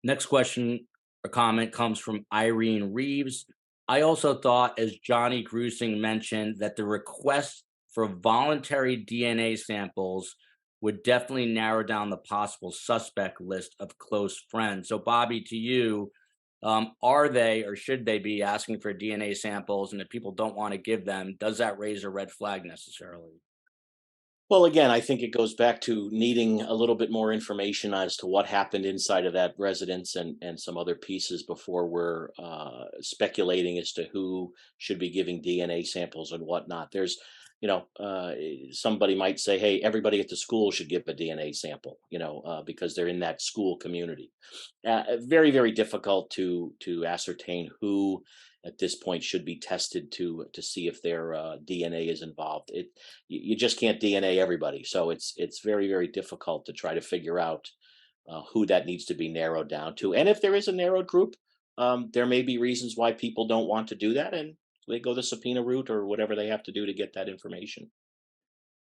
Next question or comment comes from Irene Reeves. I also thought, as Johnny Grusing mentioned, that the request for voluntary DNA samples would definitely narrow down the possible suspect list of close friends. So, Bobby, to you, are they or should they be asking for DNA samples? And if people don't want to give them, does that raise a red flag necessarily? Well, again, I think it goes back to needing a little bit more information as to what happened inside of that residence and some other pieces before we're speculating as to who should be giving DNA samples and whatnot. There's, somebody might say, hey, everybody at the school should give a DNA sample, because they're in that school community. Very, very difficult to ascertain who at this point should be tested to see if their DNA is involved. You just can't DNA everybody, so it's very, very difficult to try to figure out who that needs to be narrowed down to. And if there is a narrowed group, there may be reasons why people don't want to do that, and they go the subpoena route or whatever they have to do to get that information.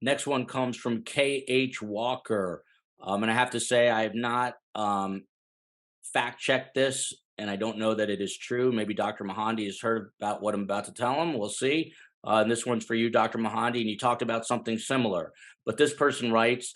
Next one comes from K.H. Walker. And I have to say, I have not fact checked this, and I don't know that it is true. Maybe Dr. Mohandie has heard about what I'm about to tell him. We'll see. And this one's for you, Dr. Mohandie, and you talked about something similar. But this person writes,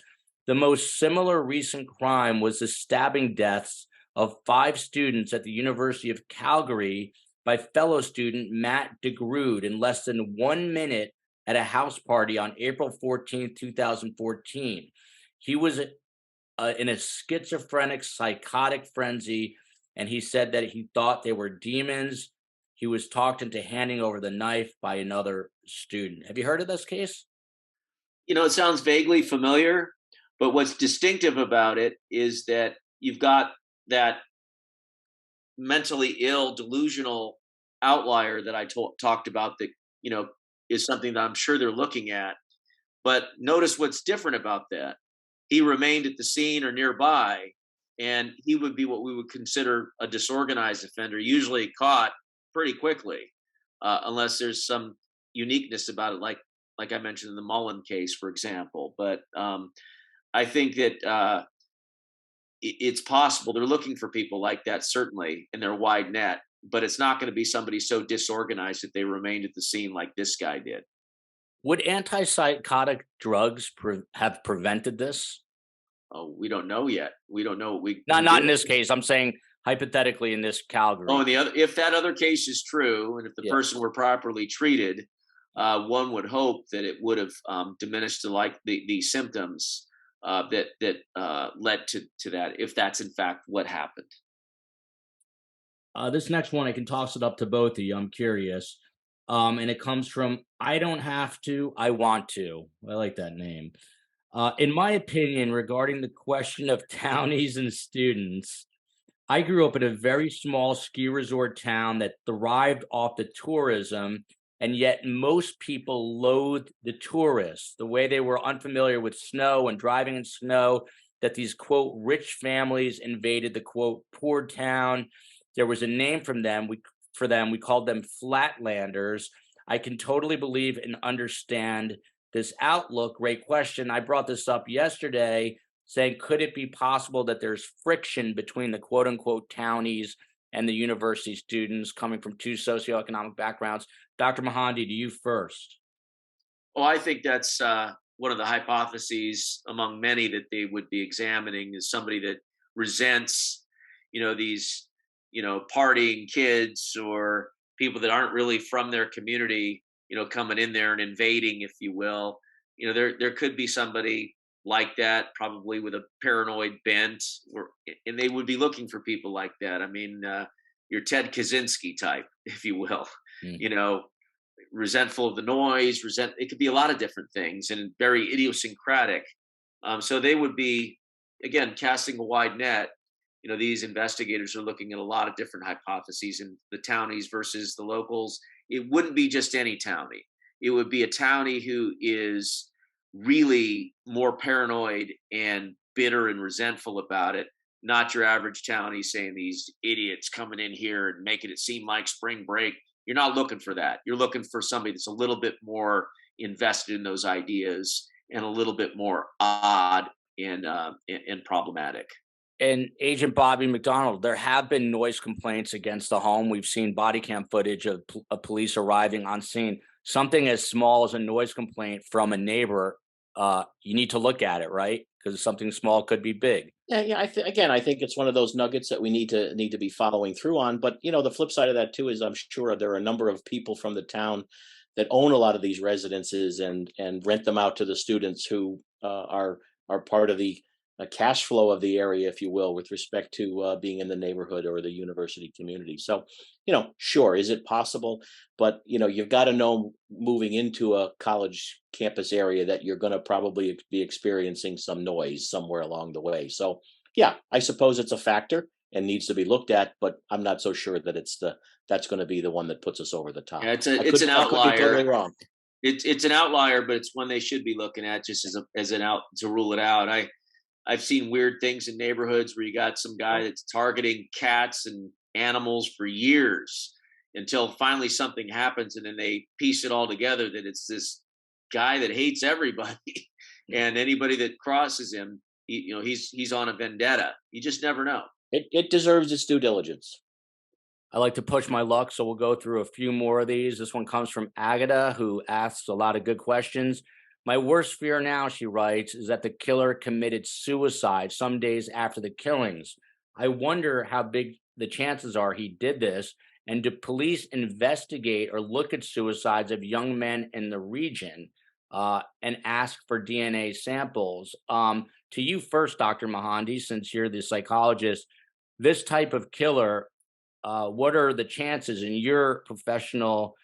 the most similar recent crime was the stabbing deaths of 5 students at the University of Calgary by fellow student Matt DeGrood in less than 1 minute at a house party on April 14th, 2014. He was in a schizophrenic, psychotic frenzy, and he said that he thought they were demons. He was talked into handing over the knife by another student. Have you heard of this case? It sounds vaguely familiar, but what's distinctive about it is that you've got that mentally ill, delusional outlier that I talked about that, is something that I'm sure they're looking at. But notice what's different about that. He remained at the scene or nearby, and he would be what we would consider a disorganized offender, usually caught pretty quickly, unless there's some uniqueness about it, like I mentioned in the Mullen case, for example. But I think that it's possible they're looking for people like that, certainly, in their wide net, but it's not going to be somebody so disorganized that they remained at the scene like this guy did. Would antipsychotic drugs have prevented this? Oh, we don't know yet. We don't know. Not in this case. I'm saying hypothetically in this Calgary. Oh, and if that other case is true, and if the Yeah. person were properly treated, one would hope that it would have diminished the symptoms that led to that, if that's in fact what happened. This next one, I can toss it up to both of you. I'm curious. And it comes from I don't have to, I want to. I like that name. In my opinion, regarding the question of townies and students, I grew up in a very small ski resort town that thrived off the tourism, and yet most people loathed the tourists, the way they were unfamiliar with snow and driving in snow, that these, quote, rich families invaded the, quote, poor town. There was a name from them. We called them flatlanders. I can totally believe and understand this outlook. Great question. I brought this up yesterday, saying, could it be possible that there's friction between the quote unquote townies and the university students coming from two socioeconomic backgrounds? Dr. Mohandie, to you first. Well, I think that's one of the hypotheses among many that they would be examining, is somebody that resents, these, partying kids or people that aren't really from their community, coming in there and invading, if you will. There could be somebody like that, probably with a paranoid bent, and they would be looking for people like that. I mean, your Ted Kaczynski type, if you will, resentful of the noise, it could be a lot of different things and very idiosyncratic. So they would be, again, casting a wide net. these investigators are looking at a lot of different hypotheses, and the townies versus the locals. It wouldn't be just any townie. It would be a townie who is really more paranoid and bitter and resentful about it, not your average townie saying these idiots coming in here and making it seem like spring break. You're not looking for that. You're looking for somebody that's a little bit more invested in those ideas and a little bit more odd and problematic. And Agent Bobby McDonald, there have been noise complaints against the home. We've seen body cam footage of police arriving on scene. Something as small as a noise complaint from a neighbor, you need to look at it, right? Because something small could be big. Yeah, yeah. Again, I think it's one of those nuggets that we need to be following through on. But the flip side of that too is I'm sure there are a number of people from the town that own a lot of these residences and rent them out to the students who are part of the cash flow of the area, if you will, with respect to being in the neighborhood or the university community. So, sure, is it possible? But you've got to know moving into a college campus area that you're going to probably be experiencing some noise somewhere along the way. So, yeah, I suppose it's a factor and needs to be looked at, but I'm not so sure that that's going to be the one that puts us over the top. Yeah, I an could be totally outlier. wrong. It's an outlier, but it's one they should be looking at just as an out to rule it out. I've seen weird things in neighborhoods where you got some guy that's targeting cats and animals for years until finally something happens, and then they piece it all together that it's this guy that hates everybody and anybody that crosses him. He's on a vendetta. You just never know. It deserves its due diligence. I like to push my luck, so we'll go through a few more of these. This one comes from Agata, who asks a lot of good questions. My worst fear now, she writes, is that the killer committed suicide some days after the killings. I wonder how big the chances are he did this, and do police investigate or look at suicides of young men in the region and ask for DNA samples? To you first, Dr. Mohandie, since you're the psychologist, this type of killer, what are the chances, in your professional,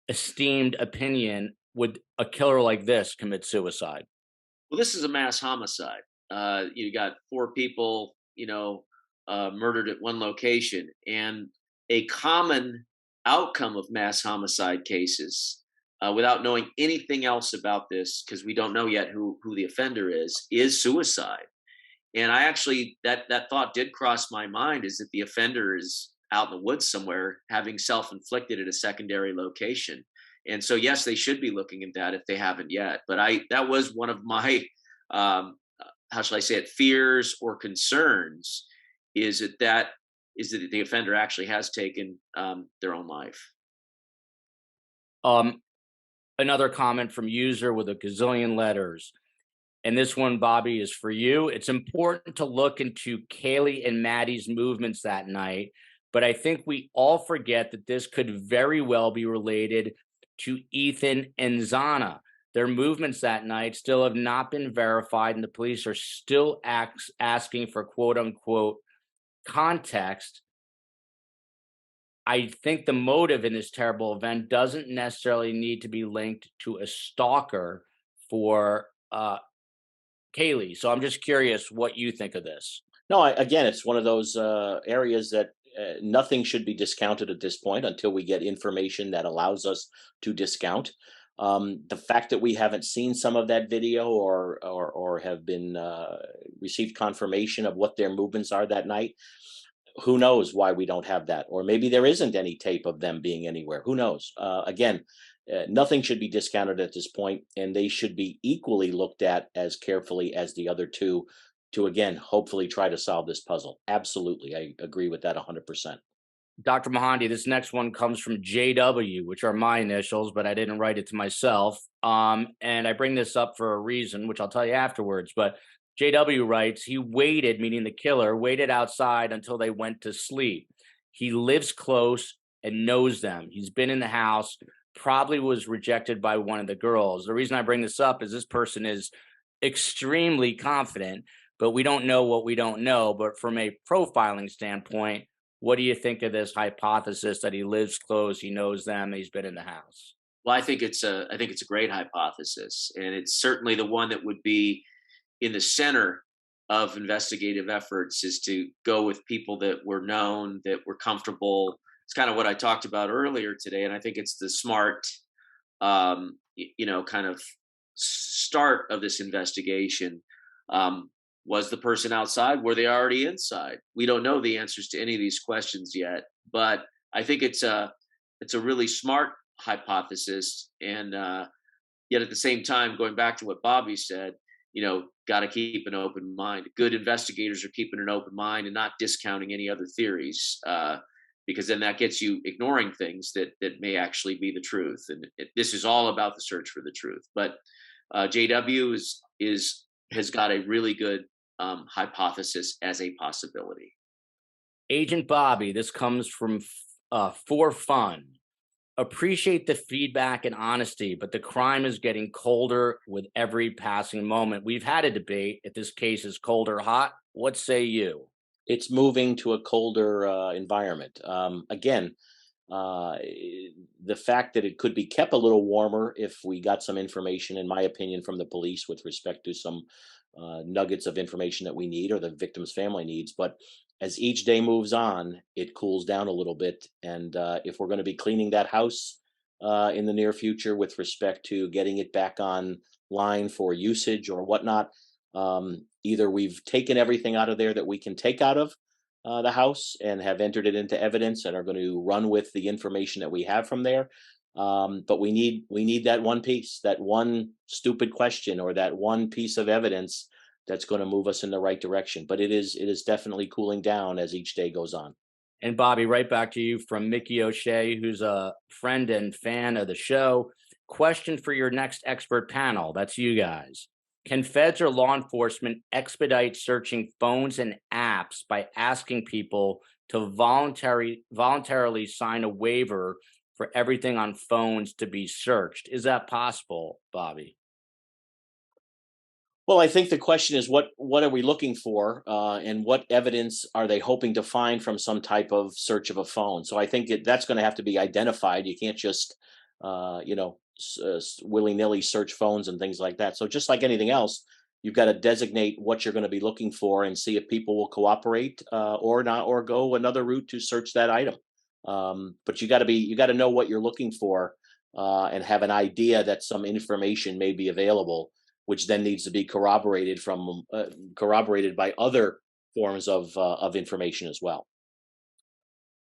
esteemed opinion, would a killer like this commit suicide? Well, this is a mass homicide. You got four people, murdered at one location, and a common outcome of mass homicide cases, without knowing anything else about this, because we don't know yet who the offender is suicide. And I actually that thought did cross my mind, is that the offender is out in the woods somewhere having self-inflicted at a secondary location. And so yes, they should be looking at that if they haven't yet. But that was one of my how shall I say it, fears or concerns, is that the offender actually has taken their own life. Um, Another comment from user with a gazillion letters. And this one, Bobby, is for you. It's important to look into Kaylee and Maddie's movements that night, but I think we all forget that this could very well be related to Ethan and Zana. Their movements that night still have not been verified, and the police are still asking for quote unquote context. I think the motive in this terrible event doesn't necessarily need to be linked to a stalker for Kaylee. So I'm just curious what you think of this. No, again, it's one of those areas that nothing should be discounted at this point until we get information that allows us to discount. The fact that we haven't seen some of that video or have been received confirmation of what their movements are that night, who knows why we don't have that? Or maybe there isn't any tape of them being anywhere. Who knows? Again, nothing should be discounted at this point, and they should be equally looked at as carefully as the other two to, again, hopefully try to solve this puzzle. Absolutely. I agree with that 100%. Dr. Mohandie, this next one comes from JW, which are my initials, but I didn't write it to myself. And I bring this up for a reason, which I'll tell you afterwards. But JW writes, he waited, meaning the killer, waited outside until they went to sleep. He lives close and knows them. He's been in the house, probably was rejected by one of the girls. The reason I bring this up is this person is extremely confident, but we don't know what we don't know. But from a profiling standpoint, what do you think of this hypothesis that he lives close, he knows them, he's been in the house? Well, I think it's a great hypothesis, and it's certainly the one that would be in the center of investigative efforts is to go with people that were known, that were comfortable. It's kind of what I talked about earlier today, and I think it's the smart, kind of start of this investigation. Was the person outside? Were they already inside? We don't know the answers to any of these questions yet, but I think it's a really smart hypothesis, and yet at the same time, going back to what Bobby said, got to keep an open mind. Good investigators are keeping an open mind and not discounting any other theories, because then that gets you ignoring things that may actually be the truth. And this is all about the search for the truth. But JW has got a really good hypothesis as a possibility. Agent Bobby, this comes from For Fun. Appreciate the feedback and honesty, but the crime is getting colder with every passing moment. We've had a debate if this case is cold or hot. What say you? It's moving to a colder environment. Again, the fact that it could be kept a little warmer if we got some information, in my opinion, from the police with respect to some nuggets of information that we need or the victim's family needs. But as each day moves on, it cools down a little bit. And if we're going to be cleaning that house in the near future with respect to getting it back on line for usage or whatnot, either we've taken everything out of there that we can take out of the house and have entered it into evidence and are going to run with the information that we have from there. But we need that one piece, that one stupid question, or that one piece of evidence that's going to move us in the right direction. But it is definitely cooling down as each day goes on. And Bobby, right back to you from Mickey O'Shea, who's a friend and fan of the show. Question for your next expert panel. That's you guys. Can feds or law enforcement expedite searching phones and apps by asking people to voluntarily sign a waiver for everything on phones to be searched? Is that possible, Bobby? Well, I think the question is what are we looking for, and what evidence are they hoping to find from some type of search of a phone? So I think that's going to have to be identified. You can't just, willy-nilly search phones and things like that. So just like anything else, you've got to designate what you're going to be looking for and see if people will cooperate or not, or go another route to search that item. But you got to know what you're looking for and have an idea that some information may be available, which then needs to be corroborated by other forms of information as well.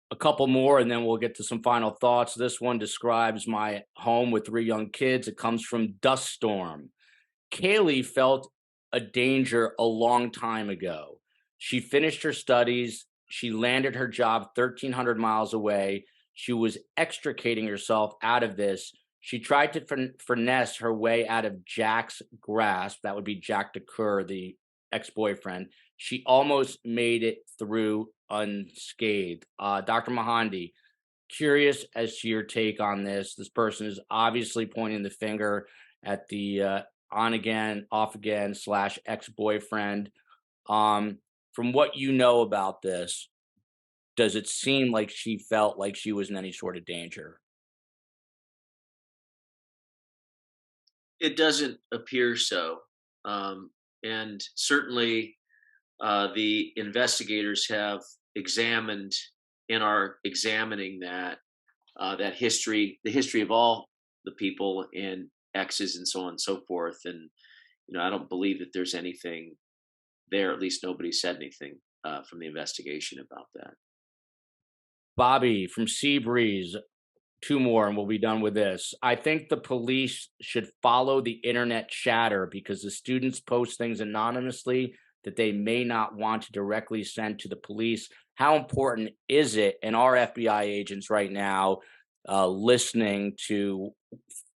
A couple more, and then we'll get to some final thoughts. This one describes my home with 3 young kids. It comes from Dust Storm. Kaylee felt a danger a long time ago. She finished her studies. She landed her job 1,300 miles away. She was extricating herself out of this. She tried to finesse her way out of Jack's grasp. That would be Jack DeCur, the ex-boyfriend. She almost made it through unscathed. Dr. Mohandie, curious as to your take on this. This person is obviously pointing the finger at the on again, off again / ex-boyfriend. From what you know about this, does it seem like she felt like she was in any sort of danger? It doesn't appear so. And certainly the investigators have examined and are examining that history, the history of all the people and exes and so on and so forth. And, I don't believe that there's anything there. At least nobody said anything from the investigation about that. Bobby from Seabreeze, 2 more and we'll be done with this. I think the police should follow the internet chatter because the students post things anonymously that they may not want to directly send to the police. How important is it? And our FBI agents right now listening to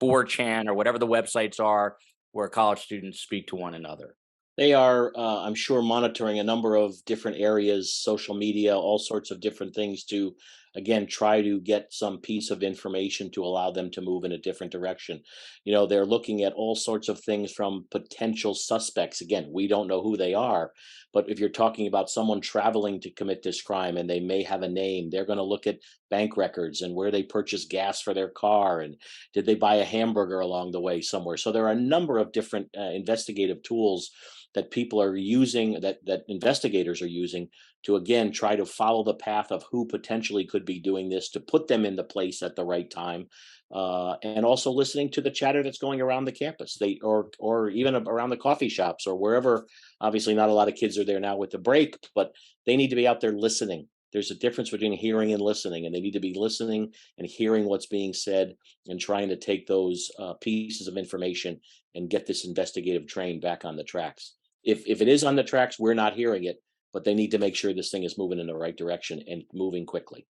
4chan or whatever the websites are where college students speak to one another? They are, I'm sure, monitoring a number of different areas, social media, all sorts of different things to again, try to get some piece of information to allow them to move in a different direction. They're looking at all sorts of things from potential suspects. Again, we don't know who they are, but if you're talking about someone traveling to commit this crime and they may have a name, they're going to look at bank records and where they purchased gas for their car, and did they buy a hamburger along the way somewhere. So there are a number of different investigative tools that people are using, that investigators are using, to again try to follow the path of who potentially could be doing this, to put them in the place at the right time, and also listening to the chatter that's going around the campus, or even around the coffee shops or wherever. Obviously, not a lot of kids are there now with the break, but they need to be out there listening. There's a difference between hearing and listening, and they need to be listening and hearing what's being said and trying to take those pieces of information and get this investigative train back on the tracks. If it is on the tracks, we're not hearing it, but they need to make sure this thing is moving in the right direction and moving quickly.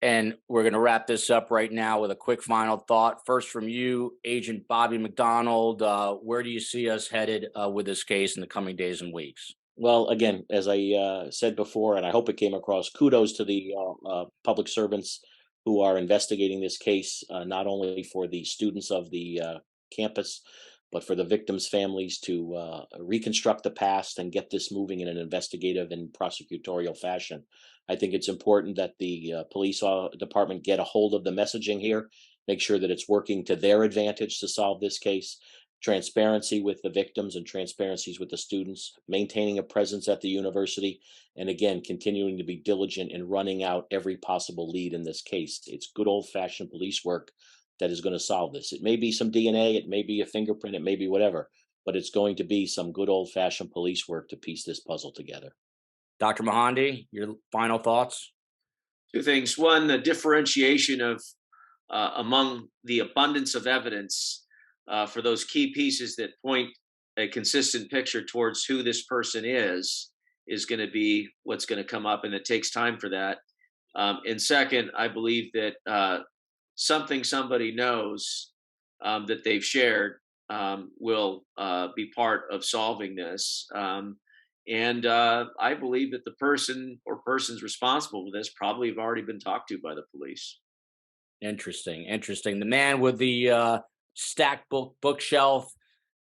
And we're going to wrap this up right now with a quick final thought. First from you, Agent Bobby McDonald. Where do you see us headed with this case in the coming days and weeks? Well, again, as I said before, and I hope it came across, kudos to the public servants who are investigating this case, not only for the students of the campus, but for the victims' families, to reconstruct the past and get this moving in an investigative and prosecutorial fashion. I think it's important that the police department get a hold of the messaging here, make sure that it's working to their advantage to solve this case. Transparency with the victims and transparencies with the students, maintaining a presence at the university, and again, continuing to be diligent in running out every possible lead in this case. It's good old-fashioned police work that is going to solve this. It may be some DNA, it may be a fingerprint, it may be whatever, but it's going to be some good old-fashioned police work to piece this puzzle together. Dr. Mohandie, your final thoughts? Two things. One, the differentiation of among the abundance of evidence for those key pieces that point a consistent picture towards who this person is going to be what's going to come up, and it takes time for that. And second, I believe that something somebody knows that they've shared will be part of solving this. And I believe that the person or persons responsible for this probably have already been talked to by the police. Interesting. The man with the stacked bookshelf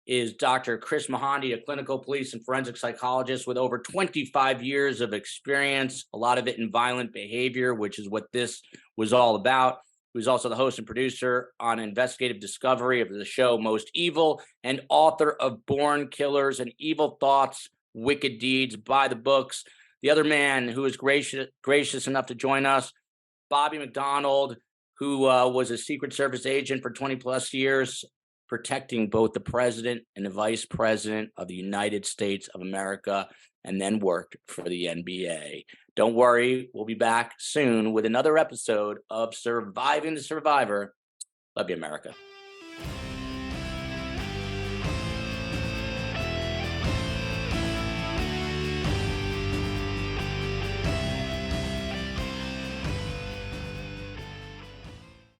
is Dr. Kris Mohandie, a clinical police and forensic psychologist with over 25 years of experience, a lot of it in violent behavior, which is what this was all about. Who's also the host and producer on Investigative Discovery of the show Most Evil, and author of Born Killers and Evil Thoughts, Wicked Deeds, by the books. The other man who is gracious enough to join us, Bobby McDonald, who was a Secret Service agent for 20 plus years, protecting both the president and the vice president of the United States of America, and then worked for the NBA. Don't worry, we'll be back soon with another episode of Surviving the Survivor. Love you, America.